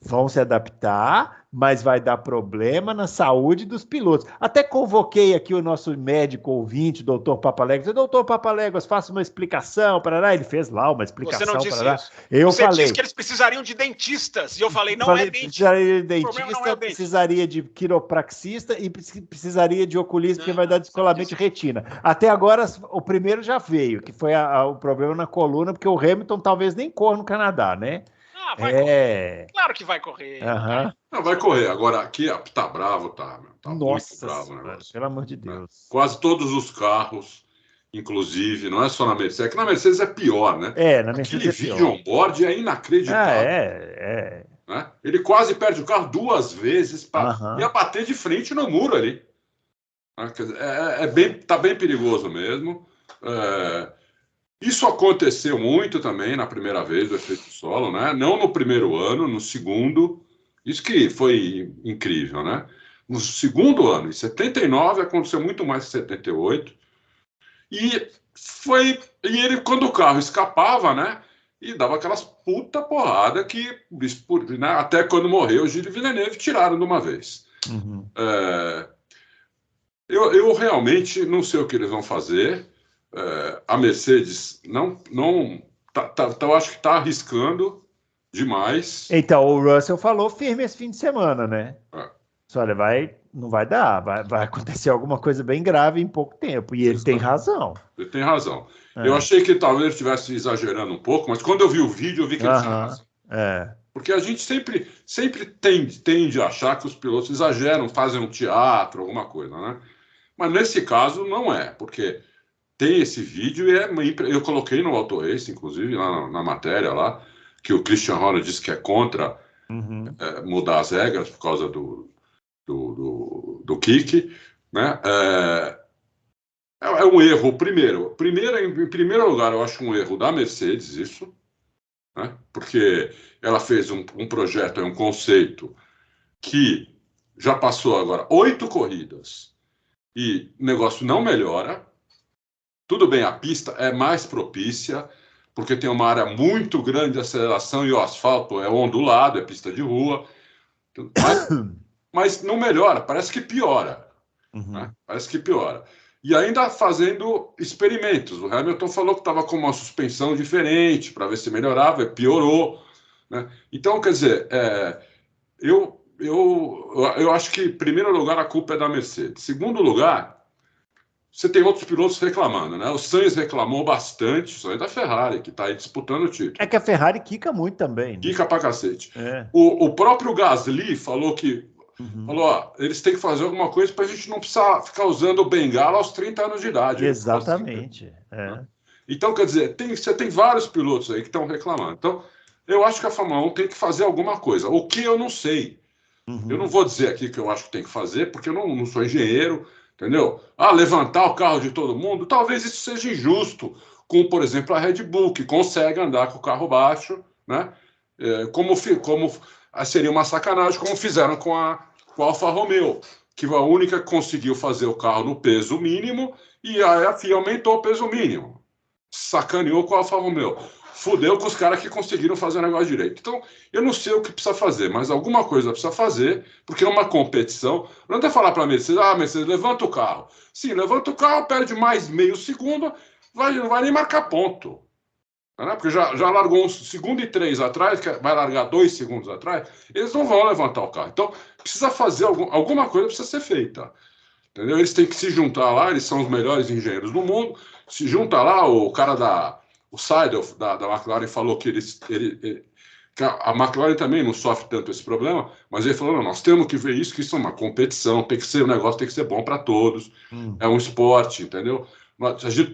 Speaker 1: vão se adaptar, mas vai dar problema na saúde dos pilotos. Até convoquei aqui o nosso médico ouvinte, doutor Papaléguas. Doutor Papaléguas, faça uma explicação, parará. Ele fez lá uma explicação.
Speaker 3: Você não disse
Speaker 1: parará.
Speaker 3: isso.
Speaker 1: Você
Speaker 3: disse que eles precisariam de dentistas. E eu falei, não é dentista.
Speaker 1: Precisaria de dentista, precisaria de quiropraxista e precisaria de oculista, que vai dar descolamento de retina. Até agora, o primeiro já veio, que foi o problema na coluna, porque o Hamilton talvez nem corra no Canadá, né?
Speaker 3: Vai correr. Claro que vai correr.
Speaker 2: Não, vai correr. Agora, aqui tá bravo, tá
Speaker 1: Nossa,
Speaker 2: muito bravo o negócio.
Speaker 1: Pelo amor de Deus.
Speaker 2: Quase todos os carros, inclusive, não é só na Mercedes, é que na Mercedes é pior, né?
Speaker 1: Na Mercedes
Speaker 2: Aquele vídeo on-board é inacreditável. Né? Ele quase perde o carro 2 vezes, ia bater de frente no muro ali. Tá bem perigoso mesmo. Isso aconteceu muito também na primeira vez do efeito solo, né? Não no primeiro ano, no segundo. Isso que foi incrível, né? No segundo ano, em 79, aconteceu muito mais em 78. E ele, quando o carro escapava, né? E dava aquelas puta porrada que, né, até quando morreu o Gilles Villeneuve, tiraram de uma vez. Eu realmente não sei o que eles vão fazer. A Mercedes eu acho que está arriscando demais.
Speaker 1: Então, o Russell falou firme esse fim de semana, né? Olha, não vai dar, vai acontecer alguma coisa bem grave em pouco tempo, e ele tem razão.
Speaker 2: Ele tem razão. Eu achei que talvez ele estivesse exagerando um pouco, mas quando eu vi o vídeo, eu vi que ele tinha razão. Porque a gente sempre tende a achar que os pilotos exageram, fazem um teatro, alguma coisa, né? Mas nesse caso não é, porque tem esse vídeo e eu coloquei no Auto Race, inclusive, lá na matéria lá, que o Christian Horner disse que é contra mudar as regras por causa do kick, né? É um erro, em primeiro lugar, eu acho um erro da Mercedes isso, né? Porque ela fez um projeto, um conceito que já passou agora 8 corridas e o negócio não melhora. Tudo bem, a pista é mais propícia, porque tem uma área muito grande de aceleração e o asfalto é ondulado, é pista de rua. Mas não melhora, parece que piora. Né? Parece que piora. E ainda fazendo experimentos. O Hamilton falou que estava com uma suspensão diferente para ver se melhorava, e piorou. Né? Então, quer dizer, eu acho que, em primeiro lugar, a culpa é da Mercedes. Em segundo lugar, você tem outros pilotos reclamando, né? O Sainz reclamou bastante, o Sainz da Ferrari, que está aí disputando o título.
Speaker 1: É que a Ferrari quica muito também. Né?
Speaker 2: Quica pra cacete. O próprio Gasly falou que eles têm que fazer alguma coisa para a gente não precisar ficar usando bengala aos 30 anos de idade.
Speaker 1: Exatamente.
Speaker 2: Né? Então, quer dizer, você tem vários pilotos aí que estão reclamando. Então, eu acho que a Fórmula 1 tem que fazer alguma coisa. O que eu não sei. Eu não vou dizer aqui que eu acho que tem que fazer, porque eu não sou engenheiro, entendeu? Levantar o carro de todo mundo, talvez isso seja injusto, com, por exemplo, a Red Bull, que consegue andar com o carro baixo, né? Como seria uma sacanagem, como fizeram com a Alfa Romeo, que a única que conseguiu fazer o carro no peso mínimo, e a FIA aumentou o peso mínimo. Sacaneou com a Alfa Romeo. Fudeu com os caras que conseguiram fazer o negócio direito. Então, eu não sei o que precisa fazer, mas alguma coisa precisa fazer, porque é uma competição. Não é falar para a Mercedes, Mercedes, levanta o carro. Sim, levanta o carro, perde mais meio segundo, não vai nem marcar ponto. Né? Porque já largou 1 segundo e 3 atrás, vai largar 2 segundos atrás, eles não vão levantar o carro. Então, precisa fazer alguma coisa, precisa ser feita. Entendeu? Eles têm que se juntar lá, eles são os melhores engenheiros do mundo, se junta lá, o cara o Seidel da McLaren falou que que a McLaren também não sofre tanto esse problema, mas ele falou, não, nós temos que ver isso, que isso é uma competição, tem que ser um negócio, tem que ser bom para todos, é um esporte, entendeu?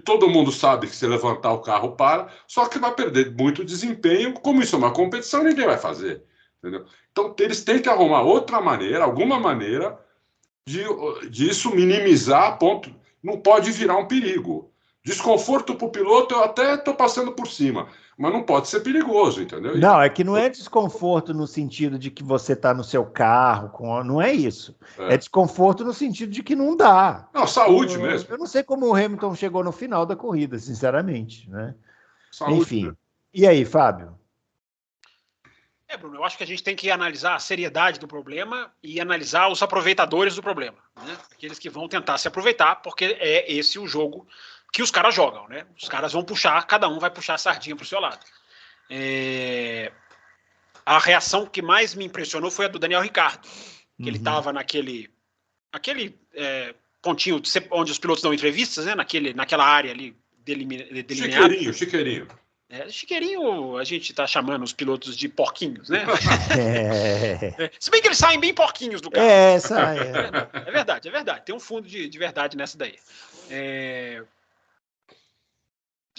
Speaker 2: Todo mundo sabe que se levantar o carro só que vai perder muito desempenho, como isso é uma competição, ninguém vai fazer, entendeu? Então eles têm que arrumar outra maneira, alguma maneira de isso minimizar a ponto, não pode virar um perigo. Desconforto para o piloto, eu até estou passando por cima, mas não pode ser perigoso, entendeu?
Speaker 1: Não, é que não é desconforto no sentido de que você está no seu carro, não é isso. É desconforto no sentido de que não dá.
Speaker 2: Não, saúde mesmo.
Speaker 1: Eu não sei como o Hamilton chegou no final da corrida, sinceramente, né?
Speaker 2: Saúde,
Speaker 1: enfim.
Speaker 2: né?
Speaker 1: E aí, Fábio?
Speaker 3: Bruno, eu acho que a gente tem que analisar a seriedade do problema e analisar os aproveitadores do problema, né? Aqueles que vão tentar se aproveitar, porque é esse o jogo que os caras jogam, né? Os caras vão puxar, cada um vai puxar a sardinha para o seu lado. A reação que mais me impressionou foi a do Daniel Ricciardo, que ele estava naquele pontinho onde os pilotos dão entrevistas, né? Naquela área ali delineada.
Speaker 2: Chiqueirinho.
Speaker 3: Chiqueirinho, a gente tá chamando os pilotos de porquinhos, né? Se bem que eles saem bem porquinhos do carro. É verdade. Tem um fundo de verdade nessa daí.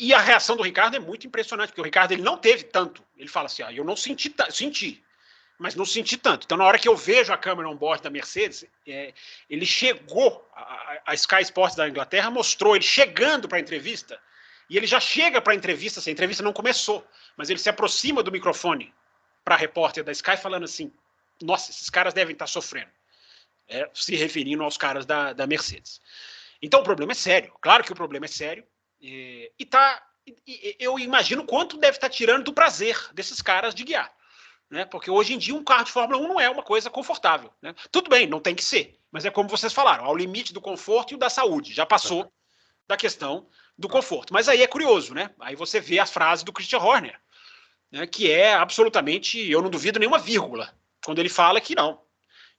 Speaker 3: E a reação do Ricardo é muito impressionante, porque o Ricardo ele não teve tanto. Ele fala assim, eu não senti, mas não senti tanto. Então, na hora que eu vejo a câmera on-board da Mercedes, ele chegou, a Sky Sports da Inglaterra mostrou ele chegando para a entrevista. E ele já chega para a entrevista, a entrevista não começou, mas ele se aproxima do microfone para a repórter da Sky falando assim, nossa, esses caras devem estar sofrendo, se referindo aos caras da Mercedes. Então o problema é sério, claro que o problema é sério, eu imagino quanto deve estar tirando do prazer desses caras de guiar, né? Porque hoje em dia um carro de Fórmula 1 não é uma coisa confortável, né? Tudo bem, não tem que ser, mas é como vocês falaram, ao limite do conforto e o da saúde, já passou da questão do conforto. Mas aí é curioso, né? Aí você vê a frase do Christian Horner, né, que é absolutamente, eu não duvido nenhuma vírgula, quando ele fala que não.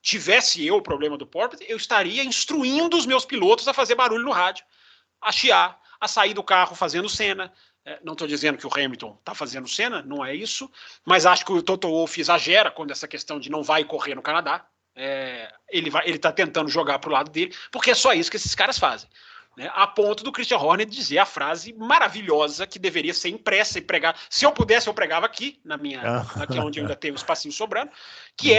Speaker 3: Tivesse eu o problema do porpoise, eu estaria instruindo os meus pilotos a fazer barulho no rádio, a chiar, a sair do carro fazendo cena. Não estou dizendo que o Hamilton está fazendo cena, não é isso, mas acho que o Toto Wolff exagera quando essa questão de não vai correr no Canadá. Ele está tentando jogar para o lado dele, porque é só isso que esses caras fazem. A ponto do Christian Horner dizer a frase maravilhosa que deveria ser impressa e pregada. Se eu pudesse, eu pregava aqui, aqui onde eu ainda tenho um espacinho sobrando, que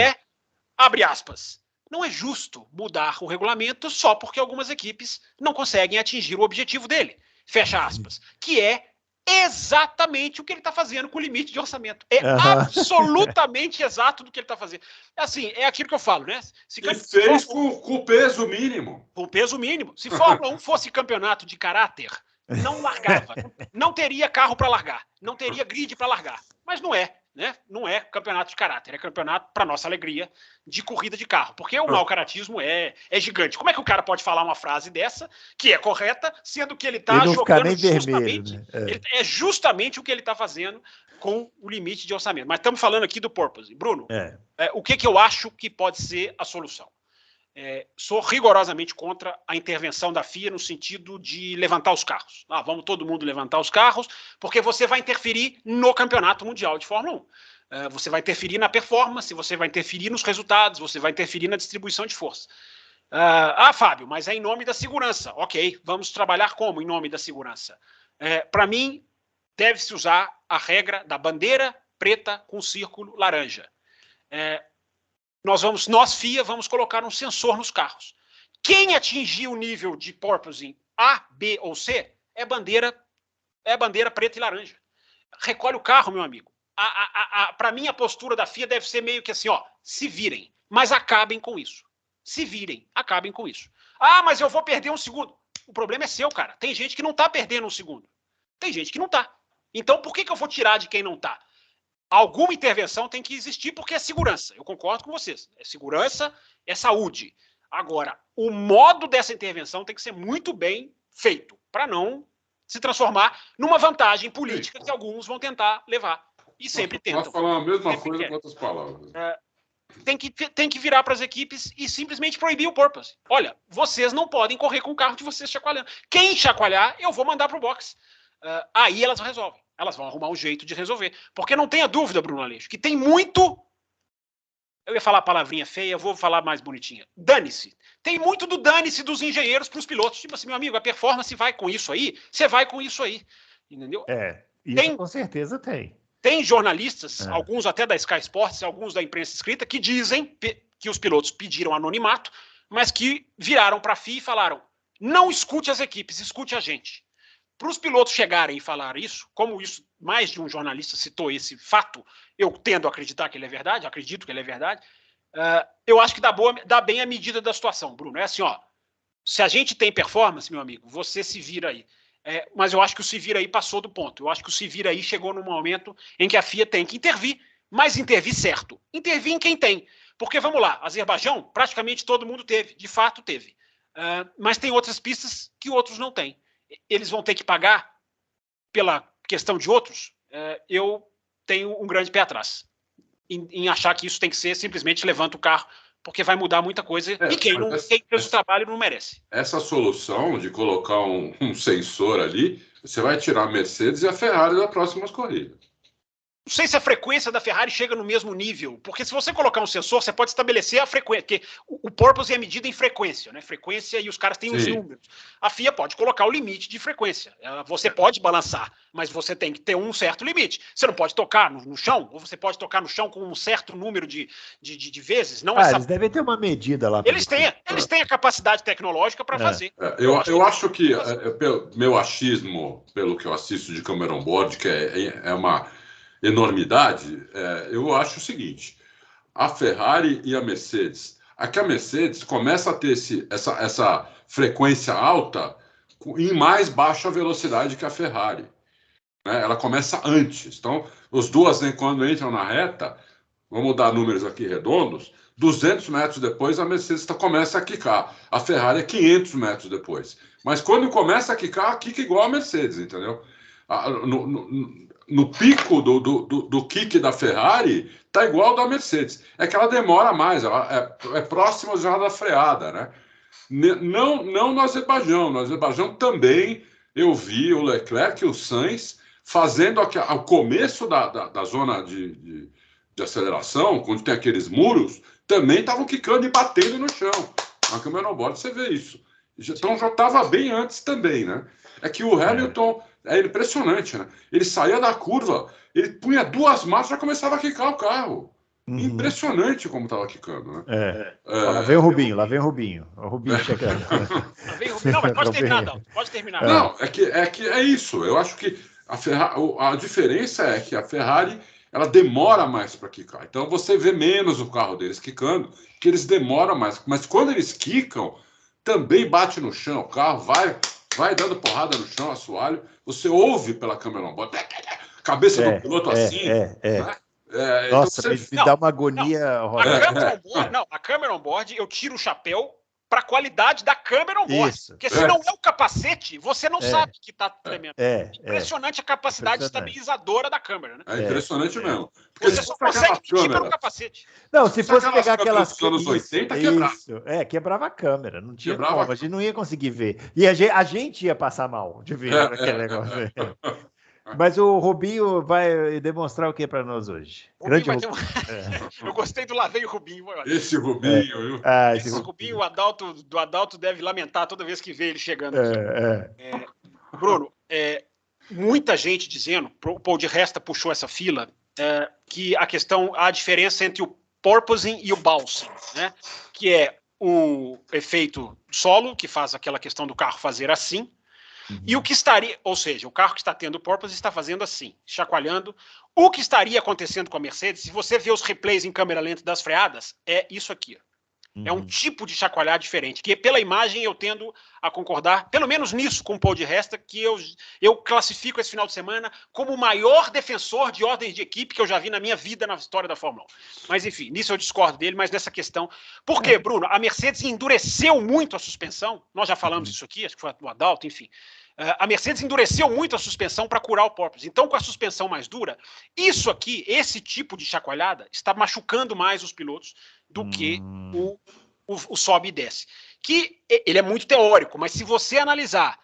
Speaker 3: abre aspas, não é justo mudar o regulamento só porque algumas equipes não conseguem atingir o objetivo dele. Fecha aspas. Que é exatamente o que ele está fazendo com o limite de orçamento. É absolutamente exato do que ele está fazendo. Assim, é aquilo que eu falo, né?
Speaker 2: Ele fez com o peso mínimo.
Speaker 3: Com o peso mínimo. Se Fórmula 1 fosse campeonato de caráter, não largava. Não teria carro para largar. Não teria grid para largar. Mas não é. Né? Não é campeonato de caráter, é campeonato, para nossa alegria, de corrida de carro. Porque o mau caratismo é gigante. Como é que o cara pode falar uma frase dessa, que é correta, sendo que ele está jogando justamente... Vermelho, né? É justamente o que ele está fazendo com o limite de orçamento. Mas estamos falando aqui do porpoise. Bruno, o que eu acho que pode ser a solução? sou rigorosamente contra a intervenção da FIA no sentido de levantar os carros. Vamos todo mundo levantar os carros, porque você vai interferir no Campeonato Mundial de Fórmula 1. Você vai interferir na performance, você vai interferir nos resultados, você vai interferir na distribuição de força. Fábio, mas é em nome da segurança. Ok, vamos trabalhar como em nome da segurança? Para mim, deve-se usar a regra da bandeira preta com círculo laranja. Nós, FIA, vamos colocar um sensor nos carros. Quem atingir o nível de porpoising A, B ou C é bandeira preta e laranja. Recolhe o carro, meu amigo. Para mim, a postura da FIA deve ser meio que assim, se virem, mas acabem com isso. Se virem, acabem com isso. Mas eu vou perder um segundo. O problema é seu, cara. Tem gente que não está perdendo um segundo. Tem gente que não está. Então, por que eu vou tirar de quem não está? Alguma intervenção tem que existir porque é segurança. Eu concordo com vocês. É segurança, é saúde. Agora, o modo dessa intervenção tem que ser muito bem feito para não se transformar numa vantagem política que alguns vão tentar levar. E sempre tentam.
Speaker 2: Posso falar a mesma coisa com outras palavras.
Speaker 3: Tem que virar para as equipes e simplesmente proibir o porpoise. Olha, vocês não podem correr com o carro de vocês chacoalhando. Quem chacoalhar, eu vou mandar para o box. Aí elas resolvem. Elas vão arrumar um jeito de resolver. Porque não tenha dúvida, Bruno Aleixo, que tem muito... Eu ia falar a palavrinha feia, vou falar mais bonitinha. Dane-se. Tem muito do dane-se dos engenheiros para os pilotos. Tipo assim, meu amigo, a performance vai com isso aí, você vai com isso aí. Entendeu?
Speaker 1: Isso com certeza tem.
Speaker 3: Tem jornalistas, alguns até da Sky Sports, alguns da imprensa escrita, que dizem que os pilotos pediram anonimato, mas que viraram para a FIA e falaram: não escute as equipes, escute a gente. Para os pilotos chegarem e falar isso, como isso, mais de um jornalista citou esse fato, eu tendo a acreditar que ele é verdade, acredito que ele é verdade, eu acho que dá bem a medida da situação, Bruno. É assim, se a gente tem performance, meu amigo, você se vira aí. Mas eu acho que o se vira aí passou do ponto. Eu acho que o se vira aí chegou num momento em que a FIA tem que intervir, mas intervir certo. Intervir em quem tem. Porque, vamos lá, Azerbaijão, praticamente todo mundo teve, de fato teve. Mas tem outras pistas que outros não têm. Eles vão ter que pagar pela questão de outros. Eu tenho um grande pé atrás em achar que isso tem que ser simplesmente levanta o carro, porque vai mudar muita coisa e quem fez o trabalho não merece.
Speaker 2: Essa solução de colocar um sensor ali, você vai tirar a Mercedes e a Ferrari das próximas corridas.
Speaker 3: Não sei se a frequência da Ferrari chega no mesmo nível, porque se você colocar um sensor, você pode estabelecer a frequência, porque o porpoise é medida em frequência, né? Frequência e os caras têm os números. A FIA pode colocar o limite de frequência. Você pode balançar, mas você tem que ter um certo limite. Você não pode tocar no chão, ou você pode tocar no chão com um certo número de vezes. Não
Speaker 1: eles devem ter uma medida lá.
Speaker 3: Eles têm a capacidade tecnológica para fazer.
Speaker 2: Eu acho que, pelo meu achismo, pelo que eu assisto de câmera on-board, que é uma enormidade, eu acho o seguinte: a Ferrari e a Mercedes, aqui a Mercedes começa a ter essa frequência alta em mais baixa velocidade que a Ferrari, né? Ela começa antes, então as duas, né, quando entram na reta, vamos dar números aqui redondos, 200 metros depois a Mercedes começa a quicar, a Ferrari é 500 metros depois, mas quando começa a quicar, quica igual a Mercedes, entendeu? No pico do kick da Ferrari, tá igual ao da Mercedes. É que ela demora mais, ela é próxima já da freada, né? Não no Azerbaijão. No Azerbaijão também eu vi o Leclerc e o Sainz fazendo ao começo da zona de aceleração, quando tem aqueles muros, também estavam quicando e batendo no chão. Na câmera on-board você vê isso. Então já estava bem antes também, né? É que o Hamilton... É impressionante, né? Ele saía da curva, ele punha duas marchas e já começava a quicar o carro. Impressionante como estava quicando, né?
Speaker 1: Lá vem o Rubinho. O Rubinho chegando.
Speaker 3: Não, mas pode terminar, não. Pode terminar.
Speaker 2: Não, é isso. Eu acho que a diferença é que a Ferrari ela demora mais para quicar. Então você vê menos o carro deles quicando, que eles demoram mais. Mas quando eles quicam, também bate no chão. O carro vai dando porrada no chão, assoalho. Você ouve pela câmera on-board, cabeça do piloto assim. Né?
Speaker 1: Nossa, então me dá uma agonia horrorosa.
Speaker 3: A câmera on-board, eu tiro o chapéu para a qualidade da câmera on-board.
Speaker 1: Isso.
Speaker 3: Porque se não é o capacete, você não sabe que está tremendo. Impressionante a capacidade estabilizadora da câmera, né?
Speaker 2: É impressionante mesmo. Porque
Speaker 3: você só consegue medir pelo capacete.
Speaker 1: Não, se fosse pegar aquelas
Speaker 2: anos 80, quebrava.
Speaker 1: Quebrava a câmera. Não tinha como, a gente não ia conseguir ver. E a gente ia passar mal de ver aquele negócio. Mas o Rubinho vai demonstrar o que para nós hoje?
Speaker 3: Grande Rubinho. Eu gostei do Lavei o Rubinho.
Speaker 2: Esse Rubinho, viu?
Speaker 3: Esse Rubinho, o Adalto deve lamentar toda vez que vê ele chegando aqui. Bruno, muita gente dizendo, o Paul de Resta puxou essa fila, que a diferença entre o porpoising e o bouncing, né? Que é o efeito solo, que faz aquela questão do carro fazer assim, e o que estaria, ou seja, o carro que está tendo porpoise está fazendo assim, chacoalhando. O que estaria acontecendo com a Mercedes, se você vê os replays em câmera lenta das freadas, é isso aqui. É um tipo de chacoalhar diferente, que pela imagem eu tendo a concordar, pelo menos nisso, com o Paul de Resta, que eu classifico esse final de semana como o maior defensor de ordens de equipe que eu já vi na minha vida na história da Fórmula 1. Mas enfim, nisso eu discordo dele, mas nessa questão... Por quê, Bruno? A Mercedes endureceu muito a suspensão, nós já falamos isso aqui, acho que foi o Adalto, enfim. A Mercedes endureceu muito a suspensão para curar o porpoise. Então, com a suspensão mais dura, isso aqui, esse tipo de chacoalhada, está machucando mais os pilotos do que o sobe e desce. Que ele é muito teórico, mas se você analisar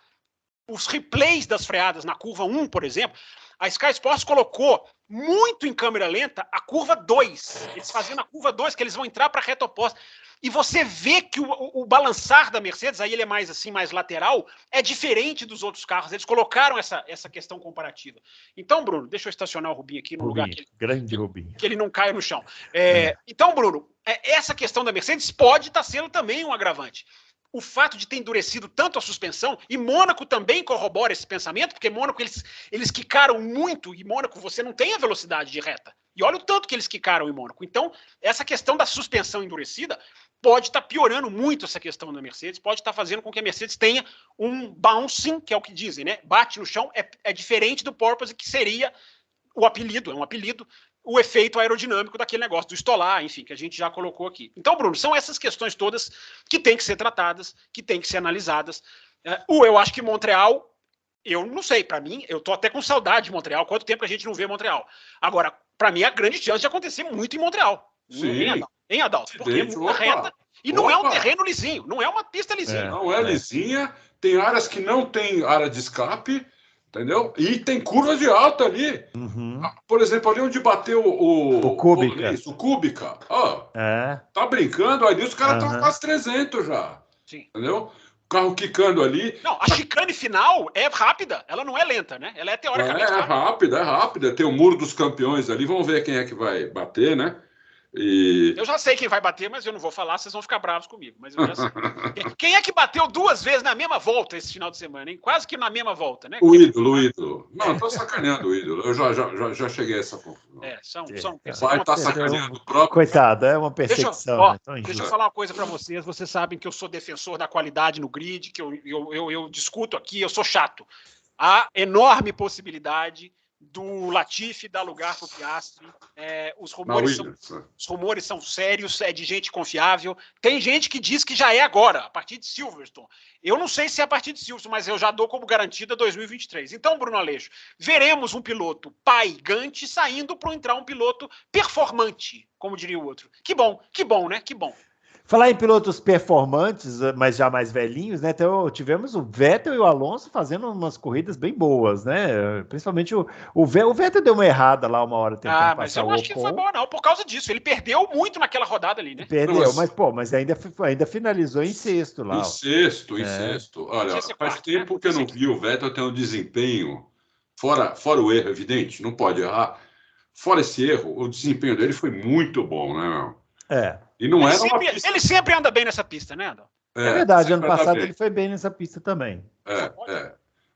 Speaker 3: os replays das freadas na curva 1, por exemplo, a Sky Sports colocou muito em câmera lenta a curva 2. Eles faziam na curva 2, que eles vão entrar para a reta oposta. E você vê que o balançar da Mercedes, aí ele é mais assim, mais lateral, é diferente dos outros carros. Eles colocaram essa questão comparativa. Então, Bruno, deixa eu estacionar o Rubinho aqui no lugar que ele não caia no chão. Então, Bruno, essa questão da Mercedes pode estar sendo também um agravante. O fato de ter endurecido tanto a suspensão, e Mônaco também corrobora esse pensamento, porque Mônaco eles quicaram muito, e Mônaco você não tem a velocidade de reta. E olha o tanto que eles quicaram em Mônaco. Então, essa questão da suspensão endurecida pode estar piorando muito essa questão da Mercedes, pode estar fazendo com que a Mercedes tenha um bouncing, que é o que dizem, né? Bate no chão, é diferente do porpoise, que seria o apelido, é um apelido, o efeito aerodinâmico daquele negócio, do estolar, enfim, que a gente já colocou aqui. Então, Bruno, são essas questões todas que têm que ser tratadas, que têm que ser analisadas. Eu acho que Montreal, eu não sei, para mim, eu tô até com saudade de Montreal, quanto tempo que a gente não vê Montreal. Agora, para mim, a grande chance de acontecer muito em Montreal.
Speaker 2: Sim.
Speaker 3: Em Adalto, porque é muita reta e não é um terreno lisinho, não é uma pista lisinha.
Speaker 2: Não é lisinha, tem áreas que não tem área de escape, entendeu? E tem curva de alta ali. Por exemplo, ali onde bateu o Kubica. Tá brincando, ali os caras estão quase 300 já.
Speaker 3: Sim.
Speaker 2: Entendeu? O carro quicando ali.
Speaker 3: Não, a chicane final é rápida, ela não é lenta, né? Ela é teoricamente
Speaker 2: rápida. É rápida. Tem o Muro dos Campeões ali, vamos ver quem é que vai bater, né?
Speaker 3: Eu já sei quem vai bater, mas eu não vou falar, vocês vão ficar bravos comigo. Mas eu já sei. Quem é que bateu 2 vezes na mesma volta esse final de semana, hein? Quase que na mesma volta, né?
Speaker 2: O ídolo. Não, tô sacaneando o ídolo. Eu já cheguei a essa conclusão. Vai estar sacaneando o próprio.
Speaker 1: Coitado, é uma perseguição.
Speaker 3: Deixa eu falar uma coisa para vocês. Vocês sabem que eu sou defensor da qualidade no grid, que eu discuto aqui, eu sou chato. Há enorme possibilidade do Latifi dar lugar para o Piastri. Os rumores são sérios, é de gente confiável. Tem gente que diz que já é agora, a partir de Silverstone. Eu não sei se é a partir de Silverstone, mas eu já dou como garantida 2023. Então, Bruno Aleixo, veremos um piloto paigante saindo para entrar um piloto performante, como diria o outro. Que bom, né? Que bom.
Speaker 1: Falar em pilotos performantes, mas já mais velhinhos, né? Então, tivemos o Vettel e o Alonso fazendo umas corridas bem boas, né? Principalmente o Vettel deu uma errada lá uma hora tentando
Speaker 3: mas eu acho que não foi bom, não, por causa disso. Ele perdeu muito naquela rodada ali, né?
Speaker 1: Perdeu, mas ainda finalizou em sexto lá.
Speaker 2: Em sexto. Olha, faz tempo que eu não vi o Vettel ter um desempenho, fora o erro evidente, não pode errar. Fora esse erro, o desempenho dele foi muito bom, né, meu? E não
Speaker 3: ele sempre anda bem nessa pista, né, Adão?
Speaker 1: É verdade, ano passado ele foi bem nessa pista também.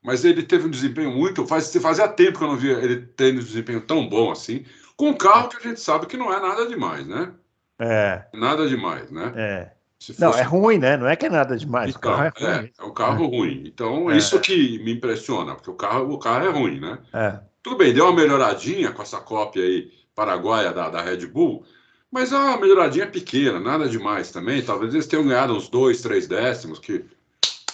Speaker 2: Mas ele teve um desempenho muito... Fazia tempo que eu não via ele tendo um desempenho tão bom assim, com um carro que a gente sabe que não é nada demais, né? Nada demais, né?
Speaker 1: Não, é ruim, né? Não é que é nada demais.
Speaker 2: Então, o carro é ruim. É um carro ruim. Então, isso que me impressiona, porque o carro é ruim, né? Tudo bem, deu uma melhoradinha com essa cópia aí paraguaia da Red Bull, Mas é uma melhoradinha pequena, nada demais também. Talvez eles tenham ganhado uns 2, 3 décimos, que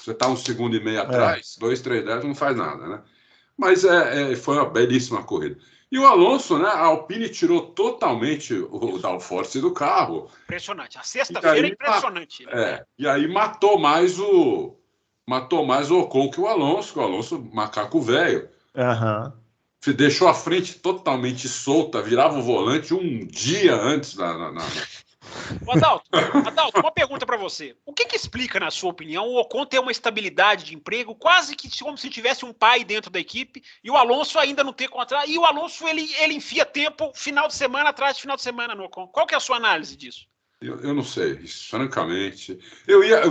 Speaker 2: você está 1,5 segundos atrás, 2, 3 décimos não faz nada, né? Mas foi uma belíssima corrida. E o Alonso, né? A Alpine tirou totalmente o downforce do carro.
Speaker 3: Impressionante. A sexta-feira é impressionante.
Speaker 2: E aí matou mais o Ocon que o Alonso macaco velho. Deixou a frente totalmente solta, virava o volante um dia antes
Speaker 3: Adalto, uma pergunta para você. O que explica, na sua opinião, o Ocon ter uma estabilidade de emprego, quase que como se tivesse um pai dentro da equipe, e o Alonso ainda não ter contrato? E o Alonso, ele enfia tempo final de semana atrás de final de semana no Ocon. Qual que é a sua análise disso?
Speaker 2: Eu não sei, francamente. Eu ia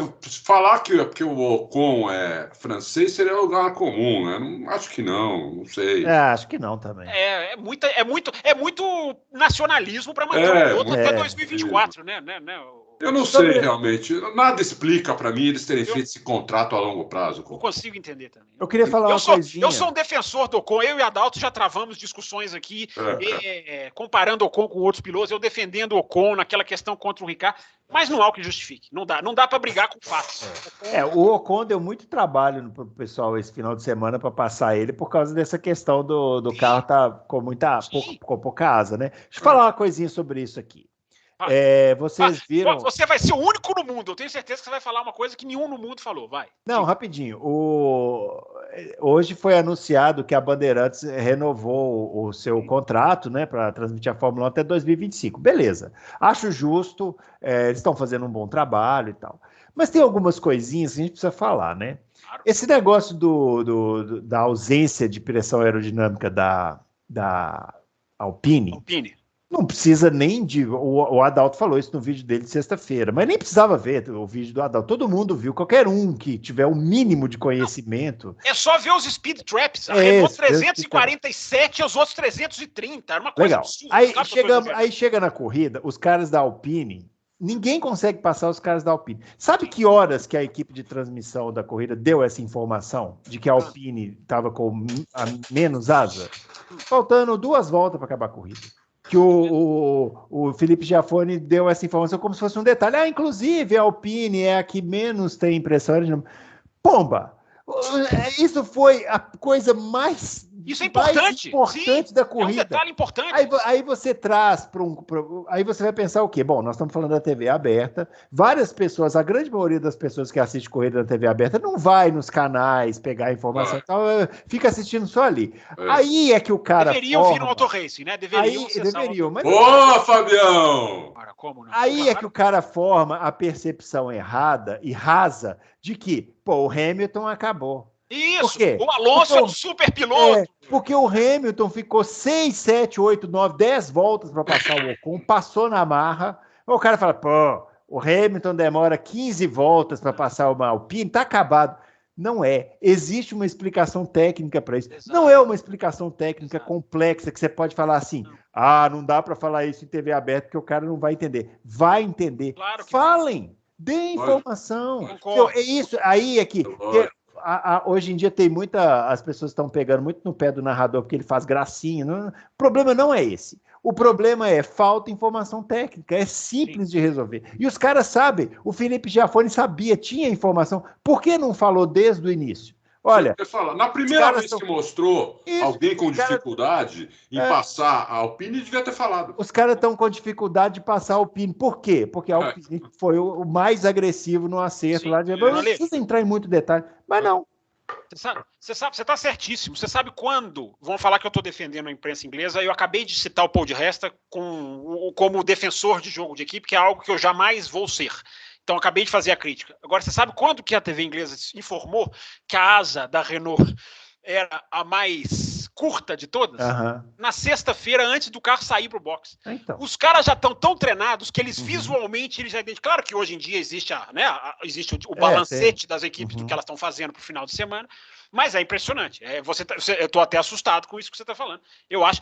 Speaker 2: falar que porque o Ocon é francês seria lugar comum, né? Não, acho que não sei.
Speaker 1: Acho que não também.
Speaker 3: É muito nacionalismo para manter o piloto até 2024, né?
Speaker 2: Eu não sei realmente. Nada explica para mim eles terem feito esse contrato a longo prazo.
Speaker 3: Eu consigo entender também.
Speaker 1: Eu queria falar uma coisinha.
Speaker 3: Eu sou um defensor do Ocon. Eu e Adalto já travamos discussões aqui, comparando o Ocon com outros pilotos, eu defendendo o Ocon naquela questão contra o Ricciardo, mas não há o que justifique. Não dá para brigar com fatos.
Speaker 1: O Ocon deu muito trabalho pro pessoal esse final de semana para passar ele por causa dessa questão do carro tá com pouca asa, né? Deixa eu falar uma coisinha sobre isso aqui. Vocês viram...
Speaker 3: Você vai ser o único no mundo. Eu tenho certeza que você vai falar uma coisa que nenhum no mundo falou. Vai.
Speaker 1: Não, rapidinho. Hoje foi anunciado que a Bandeirantes renovou o seu contrato, né, para transmitir a Fórmula 1 até 2025. Beleza. Acho justo. Eles estão fazendo um bom trabalho e tal. Mas tem algumas coisinhas que a gente precisa falar, né? Claro. Esse negócio da ausência de pressão aerodinâmica da Alpine. Não precisa nem de... O Adalto falou isso no vídeo dele de sexta-feira, mas nem precisava ver o vídeo do Adalto. Todo mundo viu, qualquer um que tiver o mínimo de conhecimento.
Speaker 3: É só ver os speed traps. A Renault 347 e os outros 330. Era uma coisa
Speaker 1: legal.
Speaker 3: absurda.
Speaker 1: Aí chega na corrida, os caras da Alpine... Ninguém consegue passar os caras da Alpine. Sabe que horas que a equipe de transmissão da corrida deu essa informação de que a Alpine estava com a menos asa? Faltando 2 voltas para acabar a corrida. Que o Felipe Giafone deu essa informação como se fosse um detalhe. Inclusive, a Alpine é a que menos tem impressão aerodinâmica. Pomba! Isso foi a coisa mais importante da corrida.
Speaker 3: É um detalhe importante.
Speaker 1: Aí você traz aí você vai pensar o quê? Bom, nós estamos falando da TV aberta. Várias pessoas, a grande maioria das pessoas que assistem corrida na TV aberta não vai nos canais pegar informação e tal, fica assistindo só ali. Aí é que o cara
Speaker 3: deveriam vir no Auto Racing, né?
Speaker 1: Deveriam. Mas
Speaker 2: Boa, Fabião!
Speaker 3: Como não?
Speaker 1: Aí é que o cara forma a percepção errada e rasa de que, o Hamilton acabou.
Speaker 3: Isso!
Speaker 1: Por quê?
Speaker 3: O Alonso é um super piloto!
Speaker 1: Porque o Hamilton ficou 6, 7, 8, 9, 10 voltas para passar o Ocon, passou na marra. O cara fala, o Hamilton demora 15 voltas para passar uma Alpine, tá acabado. Não é. Existe uma explicação técnica para isso. Exato. Não é uma explicação técnica complexa que você pode falar assim, não dá para falar isso em TV aberta porque o cara não vai entender. Vai entender. Claro que falem! Dê informação. Então, é isso. Aí é que hoje em dia tem as pessoas estão pegando muito no pé do narrador porque ele faz gracinha. O problema não é esse. O problema é falta informação técnica. É simples de resolver. E os caras sabem. O Felipe Giafone sabia, tinha informação. Por que não falou desde o início? Olha,
Speaker 2: na primeira vez que mostrou alguém com dificuldade em passar a Alpine, devia ter falado.
Speaker 1: Os caras estão com dificuldade de passar a Alpine. Por quê? Porque a Alpine foi o mais agressivo no acerto lá. Não precisa entrar em muito detalhe, mas não.
Speaker 3: Você está certíssimo. Você sabe quando vão falar que eu estou defendendo a imprensa inglesa? Eu acabei de citar o Paul de Resta como defensor de jogo de equipe, que é algo que eu jamais vou ser. Então, acabei de fazer a crítica. Agora, você sabe quando que a TV inglesa informou que a asa da Renault era a mais curta de todas? Na sexta-feira, antes do carro sair para o box.
Speaker 1: Então.
Speaker 3: Os caras já estão tão treinados que eles visualmente eles já identificam. Claro que hoje em dia existe, existe o balancete das equipes do que elas estão fazendo para o final de semana, mas é impressionante. Eu estou até assustado com isso que você está falando. Eu acho.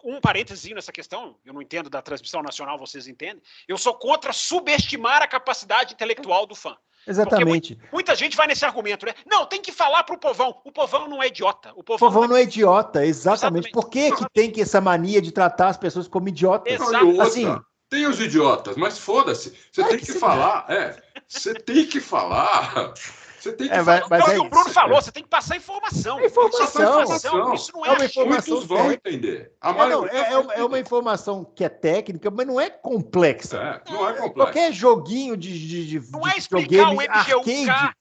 Speaker 3: Um parênteses nessa questão. Eu não entendo da transmissão nacional, vocês entendem. Eu sou contra subestimar a capacidade intelectual do fã.
Speaker 1: Exatamente.
Speaker 3: Muita gente vai nesse argumento, né? Não, tem que falar pro povão. O povão não é idiota.
Speaker 1: O povão não é idiota, exatamente. Por que tem que essa mania de tratar as pessoas como idiotas?
Speaker 2: Exato. Assim, tem os idiotas, mas foda-se. Você tem que falar. Você tem que falar. Você tem que falar.
Speaker 3: Mas o Bruno falou, você tem que passar informação.
Speaker 1: Informação.
Speaker 3: Isso não é uma
Speaker 2: informação. Muitos vão entender.
Speaker 1: É uma informação que é técnica, mas não é complexa.
Speaker 2: Não é complexa.
Speaker 1: Qualquer joguinho de
Speaker 3: não é explicar o
Speaker 1: MGU-K.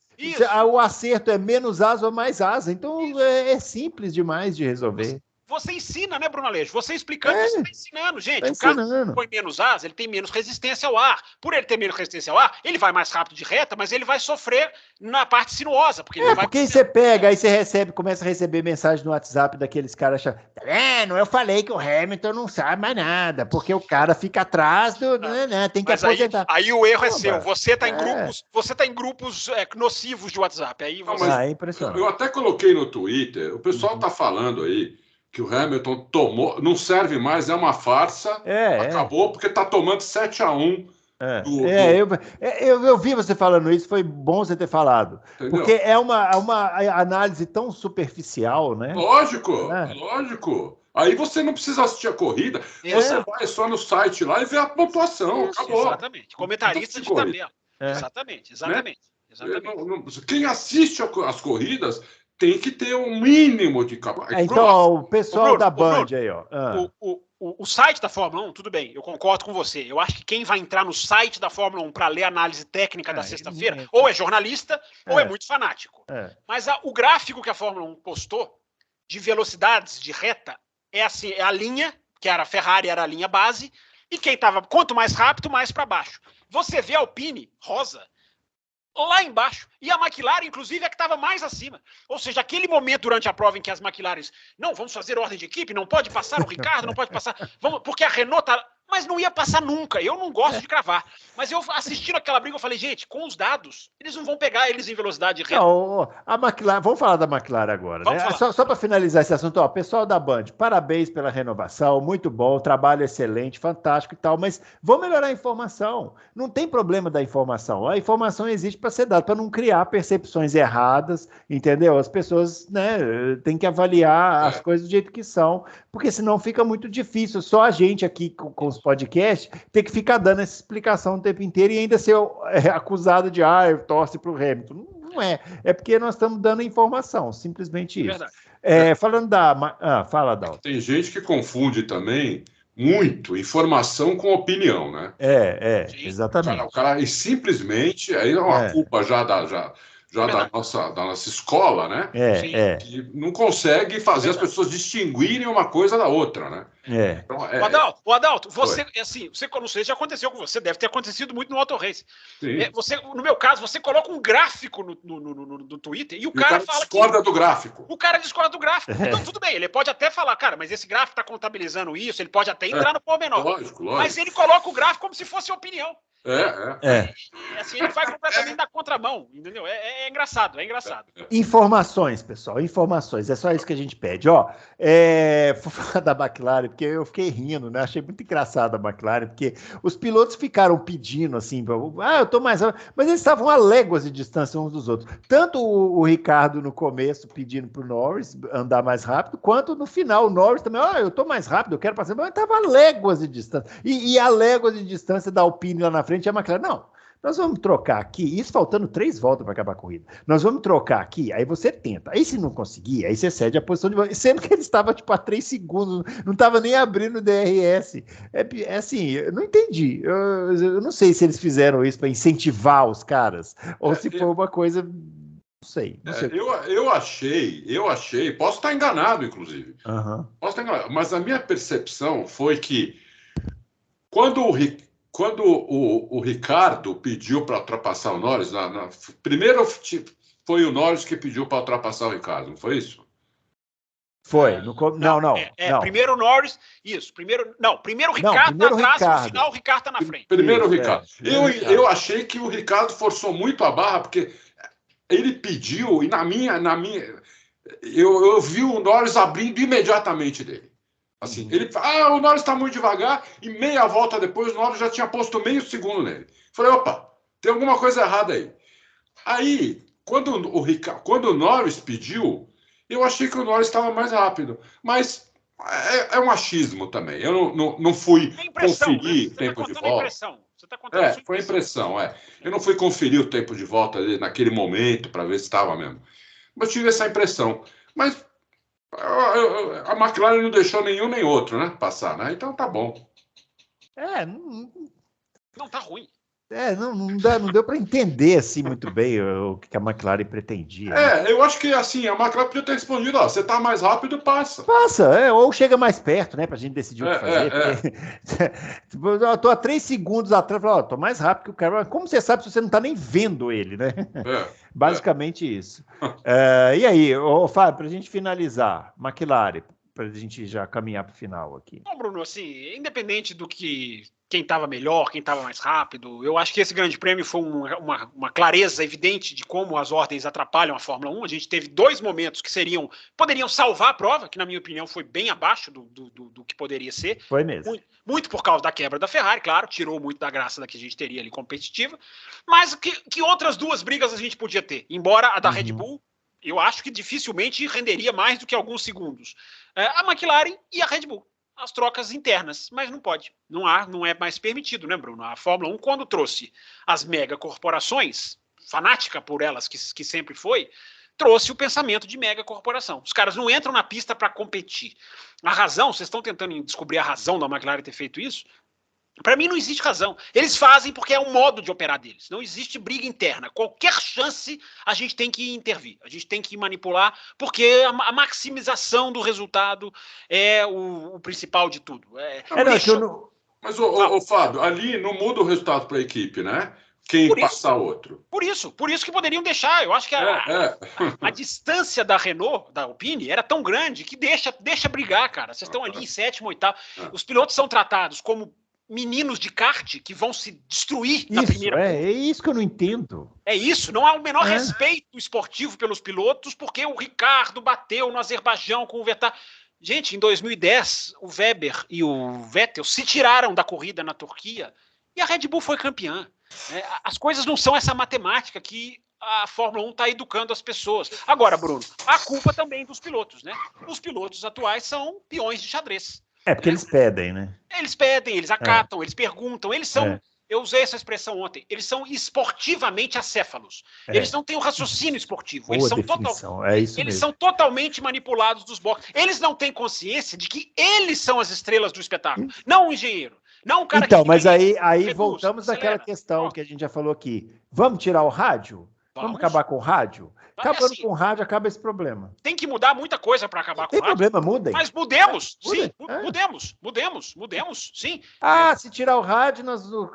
Speaker 1: O acerto é menos asa ou mais asa. Então é simples demais de resolver.
Speaker 3: Você ensina, né, Bruno Aleixo? Você explicando, você está ensinando, gente.
Speaker 1: Tá
Speaker 3: o carro põe menos asa, ele tem menos resistência ao ar. Por ele ter menos resistência ao ar, ele vai mais rápido de reta, mas ele vai sofrer na parte sinuosa. Porque
Speaker 1: você pega, aí você começa a receber mensagem no WhatsApp daqueles caras achando, tá vendo? Eu falei que o Hamilton não sabe mais nada, porque o cara fica atrás do... tem que aposentar.
Speaker 3: Aí o erro é seu. Você está em grupos nocivos de WhatsApp. Aí você...
Speaker 1: é impressionante.
Speaker 2: Eu até coloquei no Twitter, o pessoal está falando aí que o Hamilton tomou, não serve mais, é uma farsa, acabou porque está tomando 7-1.
Speaker 1: Eu vi você falando isso, foi bom você ter falado. Entendeu? Porque é uma análise tão superficial, né?
Speaker 2: Lógico. Aí você não precisa assistir a corrida, você vai só no site lá e vê a pontuação, acabou.
Speaker 3: Exatamente, comentarista de tabela. Exatamente.
Speaker 2: Quem assiste as corridas tem que ter um mínimo de capacidade.
Speaker 1: Então, o pessoal da Band aí, ó.
Speaker 3: O site da Fórmula 1, tudo bem, eu concordo com você. Eu acho que quem vai entrar no site da Fórmula 1 para ler a análise técnica da sexta-feira, ou é jornalista, ou é muito fanático. Mas o gráfico que a Fórmula 1 postou de velocidades de reta é assim, é a linha, que era a Ferrari, era a linha base, e quem estava quanto mais rápido, mais para baixo. Você vê a Alpine rosa lá embaixo. E a McLaren, inclusive, é que estava mais acima. Ou seja, aquele momento durante a prova em que as McLarens, não, vamos fazer ordem de equipe, não pode passar o Ricardo, não pode passar, porque a Renault tá... Mas não ia passar nunca, eu não gosto de cravar. Mas eu assistindo aquela briga, eu falei, gente, com os dados, eles não vão pegar eles em velocidade reta.
Speaker 1: Não, a McLaren, vamos falar da McLaren agora, né? Só para finalizar esse assunto, ó, pessoal da Band, parabéns pela renovação, muito bom, trabalho excelente, fantástico e tal, mas vamos melhorar a informação. Não tem problema da informação. A informação existe para ser dada, para não criar percepções erradas, entendeu? As pessoas, né, têm que avaliar as coisas do jeito que são, porque senão fica muito difícil. Só a gente aqui com os podcasts ter que ficar dando essa explicação o tempo inteiro e ainda ser acusado de eu torce para o Hamilton. Não é. É porque nós estamos dando informação, simplesmente isso. Falando da... fala, Dalton.
Speaker 2: Tem gente que confunde também muito informação com opinião, né?
Speaker 1: Exatamente.
Speaker 2: O cara e simplesmente, aí é uma culpa já da nossa escola, né? Que não consegue fazer as pessoas distinguirem uma coisa da outra, né?
Speaker 3: Então, o Adalto, você, assim, não sei se já aconteceu com você, deve ter acontecido muito no Auto Race. No meu caso, você coloca um gráfico no Twitter e o cara fala
Speaker 2: discorda do gráfico.
Speaker 3: O cara discorda do gráfico. Então, tudo bem, ele pode até falar, cara, mas esse gráfico está contabilizando isso, ele pode até entrar no pormenor.
Speaker 2: Lógico.
Speaker 3: Mas ele coloca o gráfico como se fosse opinião. Assim, ele vai completamente na contramão, entendeu? É engraçado.
Speaker 1: Informações, pessoal, informações. É só isso que a gente pede. Vou falar da McLaren, porque eu fiquei rindo, né? Achei muito engraçado a McLaren, porque os pilotos ficaram pedindo assim, eu tô mais... Mas eles estavam a léguas de distância uns dos outros. Tanto o Ricardo no começo pedindo pro Norris andar mais rápido, quanto no final o Norris também, eu tô mais rápido, eu quero passar, mas estava a léguas de distância. E a léguas de distância da Alpine lá na frente, a McLaren, não, nós vamos trocar aqui, isso faltando 3 voltas para acabar a corrida, nós vamos trocar aqui, aí você tenta, aí se não conseguir, aí você cede a posição de... Sendo que ele estava tipo a 3 segundos, não estava nem abrindo o DRS, assim, eu não entendi, eu não sei se eles fizeram isso para incentivar os caras, ou se foi uma coisa... Não sei.
Speaker 2: Eu achei, posso estar enganado, inclusive, posso estar enganado, mas a minha percepção foi que quando o Ricardo pediu para ultrapassar o Norris, primeiro foi o Norris que pediu para ultrapassar o Ricardo, não foi isso?
Speaker 1: Foi. Não.
Speaker 3: Primeiro o Norris, isso. Primeiro o Ricardo tá atrás, no final o Ricardo tá na frente.
Speaker 2: Primeiro o Ricardo. Eu achei que o Ricardo forçou muito a barra, porque ele pediu, e na minha eu vi o Norris abrindo imediatamente dele. Assim, ele o Norris está muito devagar, e meia volta depois o Norris já tinha posto meio segundo nele. Falei, opa, tem alguma coisa errada aí. Aí, quando o Norris pediu, eu achei que o Norris estava mais rápido. Mas é um achismo também. Eu não fui conferir o tempo de volta.
Speaker 3: Você tá contando a sua
Speaker 2: Foi impressão. Eu não fui conferir o tempo de volta ali naquele momento para ver se estava mesmo. Mas tive essa impressão. Mas a McLaren não deixou nenhum nem outro, né, passar, né? Então tá bom.
Speaker 3: Não tá ruim.
Speaker 1: Não deu para entender assim muito bem o que a McLaren pretendia.
Speaker 2: Né? Eu acho que assim, a McLaren podia ter respondido, você tá mais rápido, passa.
Speaker 1: Passa, ou chega mais perto, né, pra gente decidir o que fazer. Eu tô a 3 segundos atrás, tô mais rápido que o cara. Como você sabe se você não tá nem vendo ele, né? Basicamente isso. E aí, Fábio, pra gente finalizar, McLaren, pra gente já caminhar pro final aqui.
Speaker 3: Bom, Bruno, assim, independente do que quem estava melhor, quem estava mais rápido. Eu acho que esse grande prêmio foi uma clareza evidente de como as ordens atrapalham a Fórmula 1. A gente teve 2 momentos que poderiam salvar a prova, que na minha opinião foi bem abaixo do que poderia ser.
Speaker 1: Foi mesmo.
Speaker 3: Muito por causa da quebra da Ferrari, claro, tirou muito da graça da que a gente teria ali competitiva. Mas que outras 2 brigas a gente podia ter? Embora a da Red Bull, eu acho que dificilmente renderia mais do que alguns segundos. A McLaren e a Red Bull. As trocas internas, mas não pode. Não é mais permitido, né, Bruno? A Fórmula 1, quando trouxe as megacorporações, fanática por elas que sempre foi, trouxe o pensamento de megacorporação. Os caras não entram na pista para competir. A razão, vocês estão tentando descobrir a razão da McLaren ter feito isso? Para mim não existe razão. Eles fazem porque é um modo de operar deles. Não existe briga interna. Qualquer chance a gente tem que intervir. A gente tem que manipular, porque a maximização do resultado é o principal de tudo.
Speaker 2: Mas, Fábio, ali não muda o resultado para a equipe, né? Quem passar outro.
Speaker 3: Por isso que poderiam deixar. Eu acho que a distância da Renault, da Alpine, era tão grande que deixa brigar, cara. Vocês estão ali em 7º, 8º. Os pilotos são tratados como meninos de kart que vão se destruir na primeira
Speaker 1: curva. É isso que eu não entendo.
Speaker 3: É isso, não há o menor respeito esportivo pelos pilotos, porque o Ricardo bateu no Azerbaijão com o Vettel. Gente, em 2010, o Weber e o Vettel se tiraram da corrida na Turquia e a Red Bull foi campeã. As coisas não são essa matemática que a Fórmula 1 está educando as pessoas. Agora, Bruno, a culpa também dos pilotos, né? Os pilotos atuais são peões de xadrez.
Speaker 1: Porque eles pedem, né?
Speaker 3: Eles pedem, eles acatam, eles perguntam, eles são... Eu usei essa expressão ontem. Eles são esportivamente acéfalos. Eles não têm o raciocínio esportivo. Eles são totalmente manipulados dos boxes. Eles não têm consciência de que eles são as estrelas do espetáculo, não o engenheiro. Não o cara
Speaker 1: então, mas aí voltamos àquela questão que a gente já falou aqui. Vamos tirar o rádio? Vamos acabar com o rádio? Acabando com o rádio, acaba esse problema.
Speaker 3: Tem que mudar muita coisa para acabar com o rádio.
Speaker 1: Tem problema, mudem.
Speaker 3: Mas mudemos, sim. Mudemos, sim.
Speaker 1: Se tirar o rádio,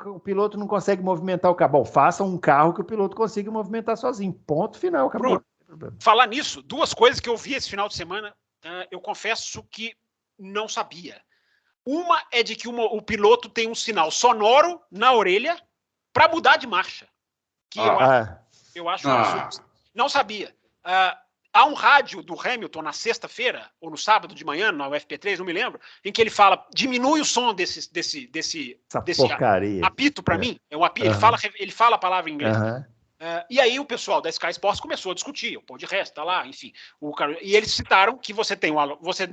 Speaker 1: o piloto não consegue movimentar o carro. Bom, faça um carro que o piloto consiga movimentar sozinho. Ponto final, acabou.
Speaker 3: Bruno, falar nisso, 2 coisas que eu vi esse final de semana, eu confesso que não sabia. Uma é de que o piloto tem um sinal sonoro na orelha para mudar de marcha. Que eu acho absurdo. Não sabia. Há um rádio do Hamilton na sexta-feira, ou no sábado de manhã, na UFP3, não me lembro, em que ele fala, diminui o som desse apito para mim. É um apito, ele fala a palavra em inglês. E aí o pessoal da Sky Sports começou a discutir, o pô de resto, tá lá, enfim. E eles citaram que você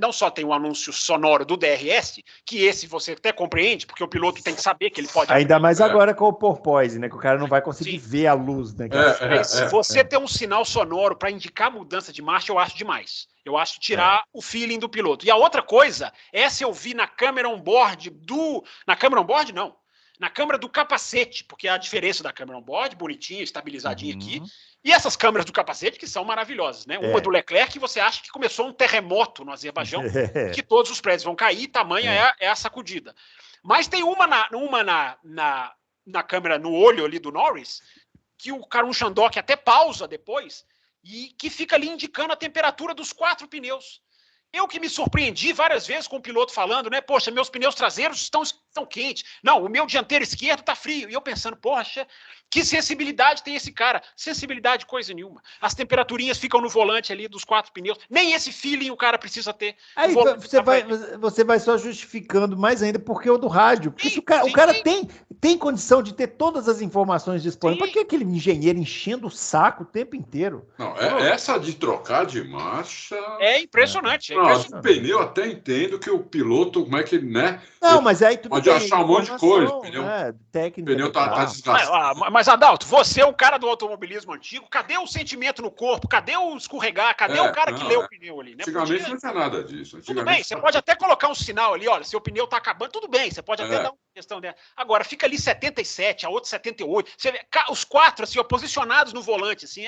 Speaker 3: não só tem um anúncio sonoro do DRS, que esse você até compreende, porque o piloto tem que saber que ele pode...
Speaker 1: Ainda mais agora com o porpoise, né? Que o cara não vai conseguir ver a luz, né?
Speaker 3: Você ter um sinal sonoro para indicar mudança de marcha, eu acho demais. Eu acho tirar o feeling do piloto. E a outra coisa, essa eu vi na câmera on-board Na câmera on-board, não. Na câmera do capacete, porque é a diferença da câmera on-board, bonitinha, estabilizadinha aqui, e essas câmeras do capacete que são maravilhosas, né? Uma do Leclerc, que você acha que começou um terremoto no Azerbaijão, que todos os prédios vão cair, tamanha é a sacudida. Mas tem uma na câmera, no olho ali do Norris, que o Karun Chandhok até pausa depois, e que fica ali indicando a temperatura dos 4 pneus. Eu que me surpreendi várias vezes com o piloto falando, né? Poxa, meus pneus traseiros estão tão quente. Não, o meu dianteiro esquerdo tá frio. E eu pensando, poxa, que sensibilidade tem esse cara? Sensibilidade, coisa nenhuma. As temperaturinhas ficam no volante ali dos 4 pneus. Nem esse feeling o cara precisa ter.
Speaker 1: Aí você vai só justificando mais ainda porque o do rádio. Porque se o cara tem condição de ter todas as informações disponíveis, por que aquele engenheiro enchendo o saco o tempo inteiro?
Speaker 2: Não, essa de trocar de marcha...
Speaker 3: É impressionante.
Speaker 2: O pneu até entendo que o piloto, como é que, né?
Speaker 1: Não, mas aí tudo
Speaker 2: pode achar um monte de coisa. O
Speaker 1: pneu
Speaker 2: tá desgastado.
Speaker 3: Mas, Adalto, você é um cara do automobilismo antigo. Cadê o sentimento no corpo? Cadê o escorregar? Cadê o cara que lê o pneu ali? Né?
Speaker 2: Antigamente não tinha nada disso.
Speaker 3: Tudo bem, você pode até colocar um sinal ali, olha, seu pneu tá acabando, tudo bem, você pode até dar uma questão dela. Agora, fica ali 77, a outra 78. Você vê, os 4, assim, posicionados no volante, assim,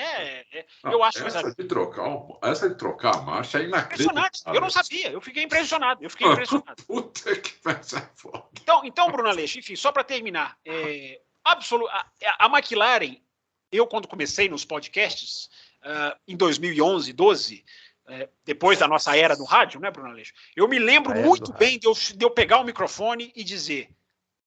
Speaker 3: eu acho...
Speaker 2: Essa de trocar a marcha é inacreditável.
Speaker 3: Eu não sabia, eu fiquei impressionado.
Speaker 2: Puta que vai ser foda.
Speaker 3: Então, Bruno Aleixo, enfim, só para terminar, a McLaren, eu quando comecei nos podcasts, em 2011, 12, depois da nossa era do rádio, né, Bruno Aleixo? Eu me lembro muito bem de eu pegar o microfone e dizer,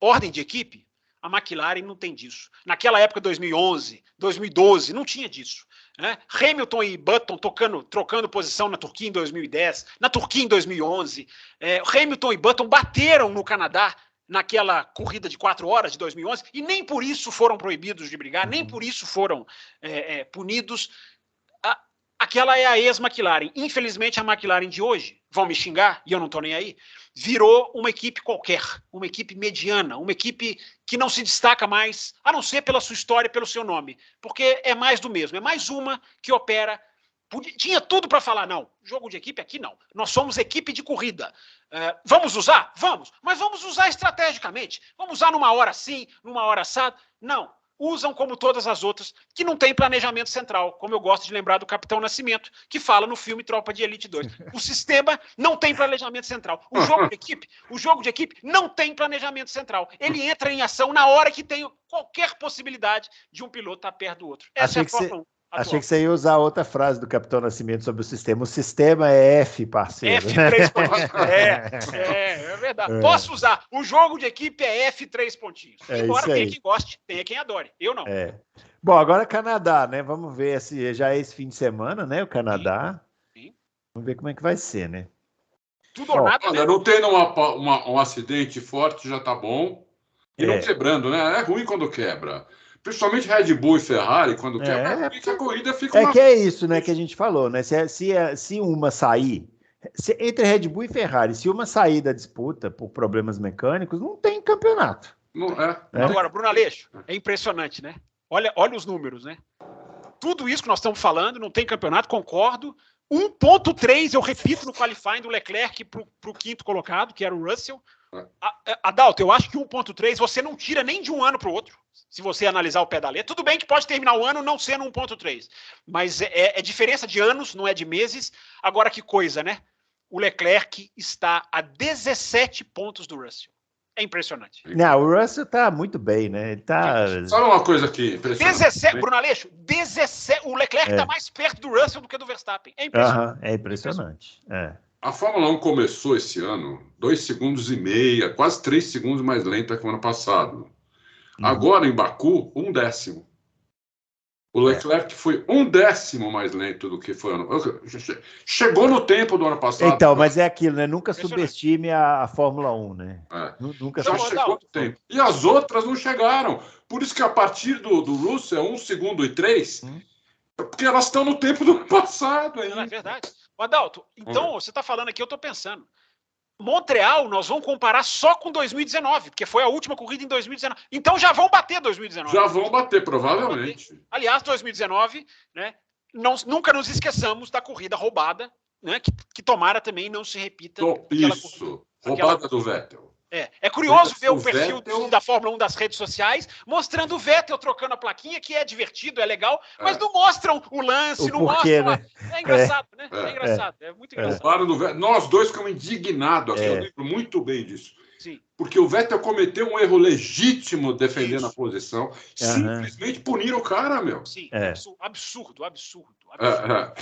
Speaker 3: ordem de equipe, a McLaren não tem disso. Naquela época, 2011, 2012, não tinha disso. Né? Hamilton e Button trocando posição na Turquia em 2010, na Turquia em 2011. Hamilton e Button bateram no Canadá naquela corrida de 4 horas de 2011 e nem por isso foram proibidos de brigar, nem por isso foram punidos. Aquela é a ex-McLaren. Infelizmente, a McLaren de hoje, vão me xingar, e eu não estou nem aí, virou uma equipe qualquer, uma equipe mediana, uma equipe que não se destaca mais, a não ser pela sua história, pelo seu nome, porque é mais do mesmo, é mais uma que opera. Tinha tudo para falar, não, jogo de equipe aqui não, nós somos equipe de corrida. Vamos usar? Vamos, mas vamos usar estrategicamente, vamos usar numa hora sim, numa hora assado. Não. Usam como todas as outras, que não tem planejamento central, como eu gosto de lembrar do Capitão Nascimento, que fala no filme Tropa de Elite 2. O sistema não tem planejamento central. O jogo de equipe não tem planejamento central. Ele entra em ação na hora que tem qualquer possibilidade de um piloto estar perto do outro. Essa é a Fórmula 1.
Speaker 1: Achei que você ia usar outra frase do Capitão Nascimento sobre o sistema. O sistema é F, parceiro.
Speaker 3: F3 pontinhos. É verdade. Posso usar. O jogo de equipe é F3 pontinhos. Embora tenha quem goste, tenha quem adore. Eu não.
Speaker 1: Bom, agora Canadá, né? Vamos ver se já é esse fim de semana, né? O Canadá. Sim. Vamos ver como é que vai ser, né?
Speaker 3: Tudo ou nada.
Speaker 2: Olha, não tendo um acidente forte já tá bom. E não quebrando, né? É ruim quando quebra. Principalmente Red Bull e Ferrari, quando quebra, a corrida fica
Speaker 1: que é isso, né, que a gente falou, né? Se uma sair, entre Red Bull e Ferrari, se uma sair da disputa por problemas mecânicos, não tem campeonato.
Speaker 3: Agora, Bruno Aleixo, é impressionante, né? Olha os números, né? Tudo isso que nós estamos falando, não tem campeonato, concordo. 1.3, eu repito, no qualifying do Leclerc para o quinto colocado, que era o Russell. Adalto, eu acho que 1.3 você não tira nem de um ano para o outro, se você analisar o pé da letra. Tudo bem que pode terminar o ano não sendo 1.3, mas é diferença de anos, não é de meses. Agora, que coisa, né? O Leclerc está a 17 pontos do Russell. É impressionante.
Speaker 1: Não, o Russell está muito bem, né? Ele tá...
Speaker 2: Só uma coisa aqui.
Speaker 3: 17, Bruno Aleixo, 17, o Leclerc está mais perto do Russell do que do Verstappen. É impressionante.
Speaker 1: É impressionante.
Speaker 2: A Fórmula 1 começou esse ano 2,5 segundos, quase 3 segundos mais lenta que o ano passado. Agora, em Baku, 1/10. O Leclerc foi 1/10 mais lento do que foi ano. Chegou no tempo do ano passado.
Speaker 1: Então, mas é aquilo, né? Nunca subestime a Fórmula 1, né? Nunca
Speaker 2: já chegou no tempo. E as outras não chegaram. Por isso que a partir do Russell, 1 segundo e 3, porque elas estão no tempo do ano passado ainda.
Speaker 3: Não é verdade. Adalto, então, você está falando aqui, eu estou pensando. Montreal, nós vamos comparar só com 2019, porque foi a última corrida em 2019. Então já vão bater 2019.
Speaker 2: Já vão bater, provavelmente.
Speaker 3: Aliás, 2019, né? Nunca nos esqueçamos da corrida roubada, né? Que tomara também não se repita.
Speaker 2: Isso, roubada do Vettel.
Speaker 3: É curioso ver o perfil da Fórmula 1 das redes sociais mostrando o Vettel trocando a plaquinha, que é divertido, é legal, mas não mostram o lance, não mostram. Né? É engraçado, né? É engraçado, é muito engraçado.
Speaker 2: Do Vettel. Nós dois ficamos indignados aqui, eu lembro muito bem disso.
Speaker 3: Sim.
Speaker 2: Porque o Vettel cometeu um erro legítimo defendendo a posição, simplesmente puniram o cara, meu.
Speaker 3: Sim, absurdo. Tá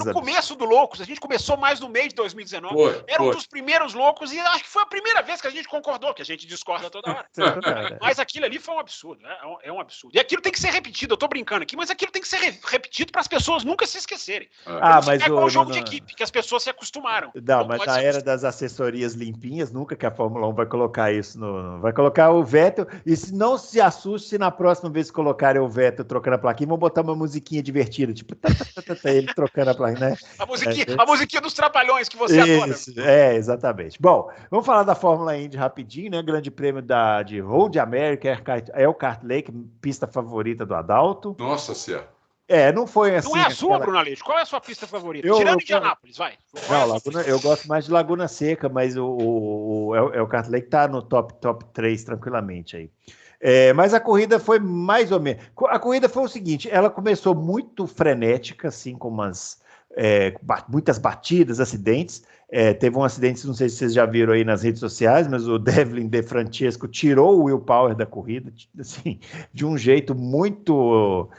Speaker 3: no começo do Loucos. A gente começou mais no mêi de 2019. Era um dos primeiros Loucos e acho que foi a primeira vez que a gente concordou, que a gente discorda toda hora. Mas aquilo ali foi um absurdo. É um absurdo. E aquilo tem que ser repetido. Eu tô brincando aqui, mas aquilo tem que ser repetido para as pessoas nunca se esquecerem.
Speaker 1: Mas
Speaker 3: é o jogo de equipe, que as pessoas se acostumaram.
Speaker 1: Não, mas na era das assessorias limpinhas, nunca que a Fórmula 1 vai colocar isso vai colocar o Vettel. E não se assuste se na próxima vez que colocarem o Vettel trocando a plaquinha, vão botar uma musiquinha divertida, tipo, ele trocando a plaquinha, né?
Speaker 3: A musiquinha dos Trapalhões que você adora.
Speaker 1: Exatamente. Bom, vamos falar da Fórmula Indy rapidinho, né? Grande prêmio de Road America, Elkhart Lake, pista favorita do Adalto.
Speaker 2: Nossa Senhora.
Speaker 1: Não foi assim.
Speaker 3: Não é a sua, Bruno Aleixo? Qual é a sua pista favorita? Tirando Indianápolis, vai.
Speaker 1: Não, eu gosto mais de Laguna Seca, mas o Elkhart Lake tá no top 3 tranquilamente aí. Mas a corrida foi mais ou menos. A corrida foi o seguinte: ela começou muito frenética, assim, com muitas batidas, acidentes. Teve um acidente, não sei se vocês já viram aí nas redes sociais, mas o Devlin De Francesco tirou o Will Power da corrida, assim, de um jeito muito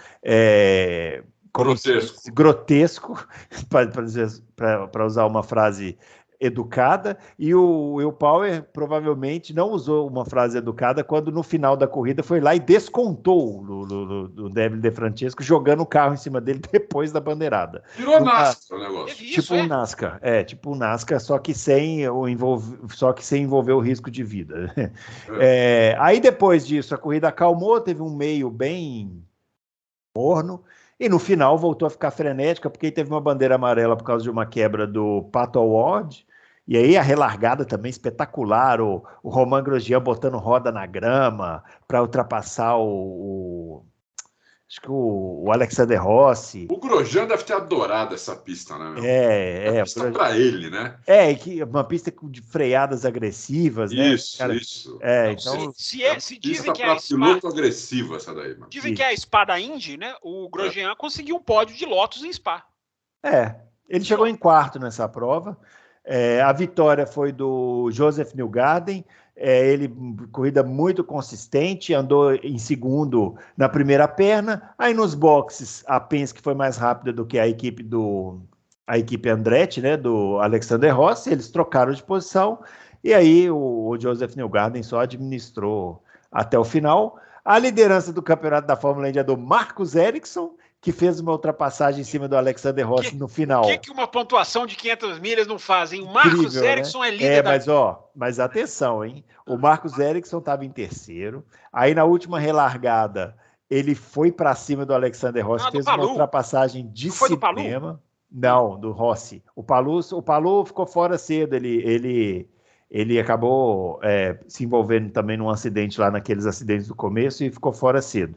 Speaker 1: grotesco, para usar uma frase educada, e o Will Power provavelmente não usou uma frase educada quando no final da corrida foi lá e descontou do Devlin De Francesco, jogando o carro em cima dele depois da bandeirada.
Speaker 2: Virou NASCAR o negócio.
Speaker 1: Tipo um NASCAR, tipo um NASCAR, só que sem envolver o risco de vida. Aí depois disso a corrida acalmou, teve um meio bem morno, e no final voltou a ficar frenética, porque teve uma bandeira amarela por causa de uma quebra do Pato Award. E aí a relargada também espetacular, o Romain Grosjean botando roda na grama para ultrapassar acho que o Alexander Rossi.
Speaker 2: O Grosjean deve ter adorado essa pista, né?
Speaker 1: A
Speaker 2: pista para ele, né?
Speaker 1: Uma pista de freadas agressivas, né?
Speaker 2: Isso.
Speaker 1: Então,
Speaker 3: se dizem que é
Speaker 2: a piloto agressivo essa daí, mano.
Speaker 3: Dizem que é a Spa Indy, né? O Grosjean conseguiu um pódio de Lotus em Spa.
Speaker 1: Ele chegou em quarto nessa prova. A vitória foi do Joseph Newgarden. Ele, corrida muito consistente, andou em segundo na primeira perna. Aí nos boxes, a Penske foi mais rápida do que a equipe Andretti, né, do Alexander Rossi. Eles trocaram de posição. E aí o Joseph Newgarden só administrou até o final. A liderança do campeonato da Fórmula Indy é do Marcus Ericsson, que fez uma ultrapassagem em cima do Alexander Rossi no final.
Speaker 3: O que uma pontuação de 500 milhas não faz, hein? O Marcus Ericsson, né? É líder
Speaker 1: mas atenção, hein? O Marcus Ericsson estava em terceiro. Aí na última relargada, ele foi para cima do Alexander Rossi, fez uma ultrapassagem de cinema. Não, do Rossi. O Palou ficou fora cedo, ele acabou se envolvendo também num acidente lá, naqueles acidentes do começo, e ficou fora cedo.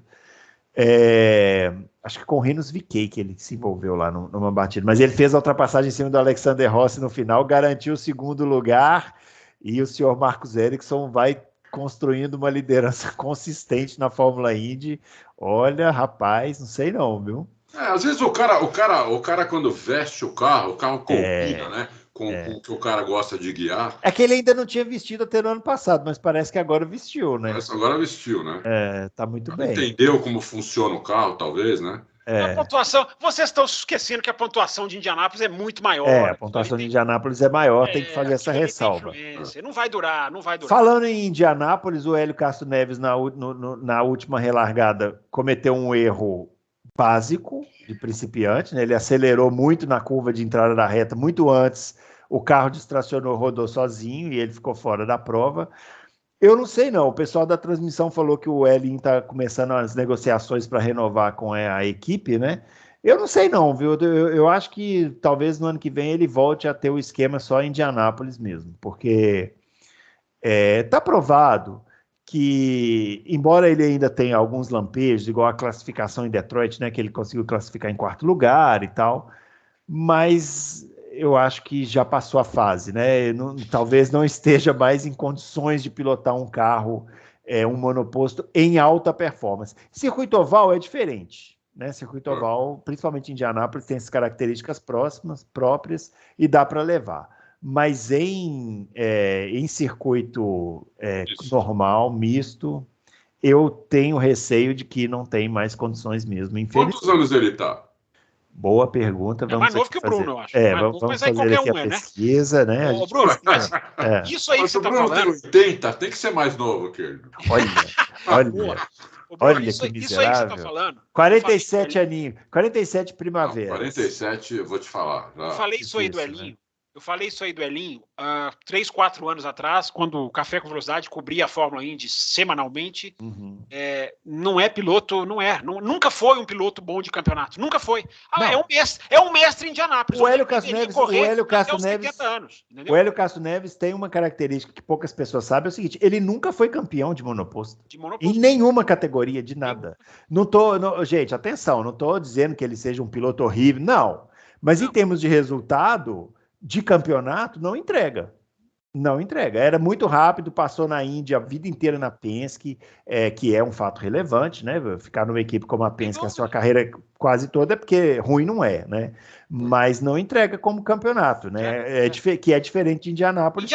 Speaker 1: Acho que com o Rinus VeeKay que ele se envolveu lá numa batida, mas ele fez a ultrapassagem em cima do Alexander Rossi no final, garantiu o segundo lugar, e o senhor Marcus Ericsson vai construindo uma liderança consistente na Fórmula Indy. Olha, rapaz, não sei não, viu?
Speaker 2: Às vezes o cara quando veste o carro combina, né? Com o que o cara gosta de guiar.
Speaker 1: É que ele ainda não tinha vestido até no ano passado, mas parece que agora vestiu, né?
Speaker 2: Agora vestiu, né?
Speaker 1: Tá muito bem.
Speaker 2: Entendeu como funciona o carro, talvez, né?
Speaker 3: A pontuação, vocês estão esquecendo que a pontuação de Indianápolis é muito maior.
Speaker 1: A pontuação de Indianápolis é maior, tem que fazer essa ressalva.
Speaker 3: Não vai durar.
Speaker 1: Falando em Indianápolis, o Hélio Castro Neves, na última relargada, cometeu um erro básico de principiante, né? Ele acelerou muito na curva de entrada da reta, muito antes, o carro distracionou, rodou sozinho e ele ficou fora da prova. Eu não sei não, o pessoal da transmissão falou que o Hélio está começando as negociações para renovar com a equipe, né? Eu não sei não, viu? Eu acho que talvez no ano que vem ele volte a ter o esquema só em Indianápolis mesmo, porque está provado que, embora ele ainda tenha alguns lampejos, igual a classificação em Detroit, né, que ele conseguiu classificar em quarto lugar e tal, mas eu acho que já passou a fase, né? Talvez não esteja mais em condições de pilotar um carro, um monoposto em alta performance. Circuito oval é diferente, né? Circuito oval, principalmente em Indianápolis, tem essas características próprias e dá para levar. Mas em circuito normal, misto, eu tenho receio de que não tem mais condições mesmo, infelizmente.
Speaker 2: Quantos anos ele está?
Speaker 1: Boa pergunta.
Speaker 3: É mais novo que o Bruno, eu acho.
Speaker 1: Vamos fazer aqui a pesquisa, né?
Speaker 3: Ô, Bruno, isso aí que você está falando...
Speaker 2: Bruno tem 80, tem que ser mais novo que ele.
Speaker 1: Olha
Speaker 3: isso
Speaker 1: que
Speaker 3: aí que você
Speaker 1: miserável.
Speaker 3: está falando...
Speaker 1: 47 aninhos, 47 primavera.
Speaker 2: 47, eu vou te falar.
Speaker 3: Eu falei isso aí do Elinho. Eu falei isso aí do Elinho 3, 4 anos atrás, quando o Café com Velocidade cobria a Fórmula Indy semanalmente. Não é piloto, nunca foi um piloto bom de campeonato, nunca foi. É um mestre em Indianápolis.
Speaker 1: O Hélio Castro Neves tem uma característica que poucas pessoas sabem, é o seguinte, ele nunca foi campeão de monoposto. Em nenhuma categoria, de nada. Gente, atenção, não estou dizendo que ele seja um piloto horrível, não. Mas em termos de resultado... de campeonato, não entrega. Não entrega. Era muito rápido, passou na Índia a vida inteira na Penske, que é um fato relevante, né? Ficar numa equipe como a Penske a sua carreira quase toda, porque ruim não é, né? Mas não entrega como campeonato, né? Que é diferente de Indianápolis.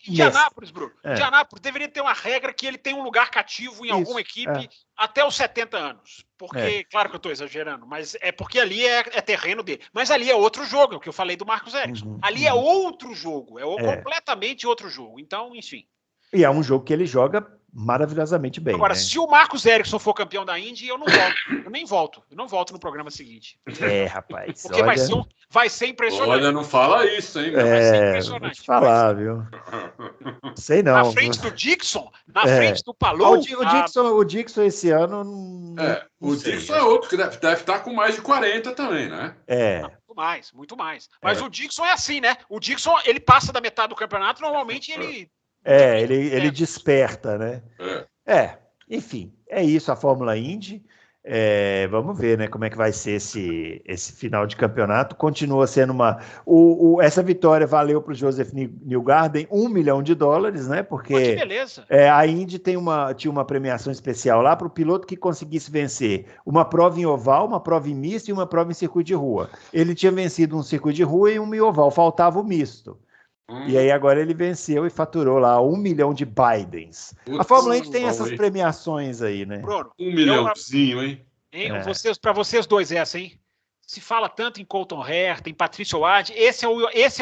Speaker 3: Indianápolis, Bruno. Indianápolis deveria ter uma regra que ele tem um lugar cativo em alguma equipe até os 70 anos. Porque, claro que eu estou exagerando, mas é porque ali é terreno dele. Mas ali é outro jogo, é o que eu falei do Marcos Ericsson. Ali é outro jogo, completamente outro jogo. Então, enfim.
Speaker 1: E é um jogo que ele joga maravilhosamente bem.
Speaker 3: Agora,
Speaker 1: né?
Speaker 3: se o Marcos Ericsson for campeão da Indy, eu não volto. Eu nem volto. Eu não volto no programa seguinte.
Speaker 1: Rapaz.
Speaker 3: Porque vai ser impressionante.
Speaker 2: Olha, não fala isso, hein?
Speaker 3: Vai ser impressionante.
Speaker 1: Vou te falar, viu? Sei não.
Speaker 3: Na frente do Dixon? Na frente do Palou?
Speaker 1: O Dixon esse ano...
Speaker 2: o Dixon é outro que deve estar com mais de 40 também, né?
Speaker 3: Muito mais. Mas o Dixon é assim, né? O Dixon, ele passa da metade do campeonato, normalmente ele...
Speaker 1: ele desperta, né? Enfim, é isso a Fórmula Indy. Vamos ver, né, como é que vai ser esse final de campeonato. Continua sendo essa vitória valeu para o Joseph Newgarden $1 milhão, né? Porque
Speaker 3: que beleza.
Speaker 1: A Indy tinha uma premiação especial lá para o piloto que conseguisse vencer uma prova em oval, uma prova em misto e uma prova em circuito de rua. Ele tinha vencido um circuito de rua e um em oval, faltava o misto. E aí agora ele venceu e faturou lá $1 milhão de Bidens. A Fórmula Indy tem essas premiações aí, né?
Speaker 3: Bruno,
Speaker 2: $1 milhãozinho, hein?
Speaker 3: Para vocês dois essa, hein? Se fala tanto em Colton Herta, em Patricio Ward, esse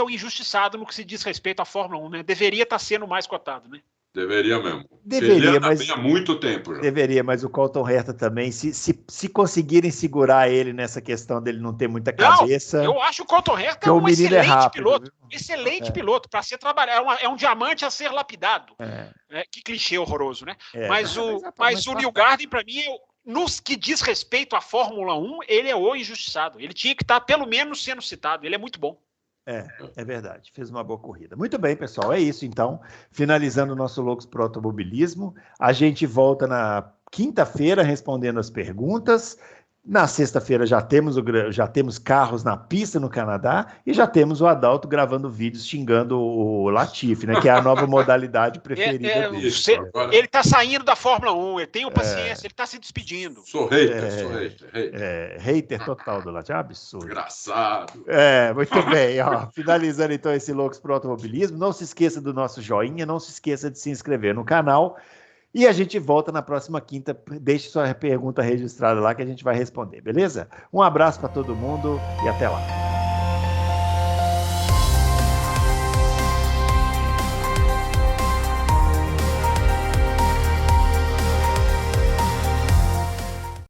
Speaker 3: é o injustiçado no que se diz respeito à Fórmula 1, né? Deveria estar sendo mais cotado, né?
Speaker 2: Deveria mesmo.
Speaker 1: Deveria, mas
Speaker 2: há muito tempo já.
Speaker 1: Deveria, mas o Colton Herta também, se conseguirem segurar ele nessa questão dele não ter muita cabeça...
Speaker 3: Eu acho o Colton Herta um excelente piloto. Excelente piloto, para ser trabalhado. É um diamante a ser lapidado. Que clichê horroroso, né? Mas o Newgarden, para mim, nos que diz respeito à Fórmula 1, ele é o injustiçado. Ele tinha que estar, pelo menos, sendo citado. Ele é muito bom.
Speaker 1: É verdade, fez uma boa corrida. Muito bem, pessoal, é isso então. Finalizando o nosso Loucos pro Automobilismo, a gente volta na quinta-feira respondendo as perguntas. Na sexta-feira já temos carros na pista no Canadá e já temos o Adalto gravando vídeos xingando o Latifi, né? Que é a nova modalidade preferida dele.
Speaker 3: Ele está saindo da Fórmula 1, ele tem paciência, ele está se despedindo.
Speaker 2: Sou hater.
Speaker 1: Hater total do Latifi, absurdo.
Speaker 2: Engraçado.
Speaker 1: Muito bem. Finalizando então esse Loucos pro Automobilismo, não se esqueça do nosso joinha, não se esqueça de se inscrever no canal. E a gente volta na próxima quinta. Deixe sua pergunta registrada lá que a gente vai responder, beleza? Um abraço para todo mundo e até lá.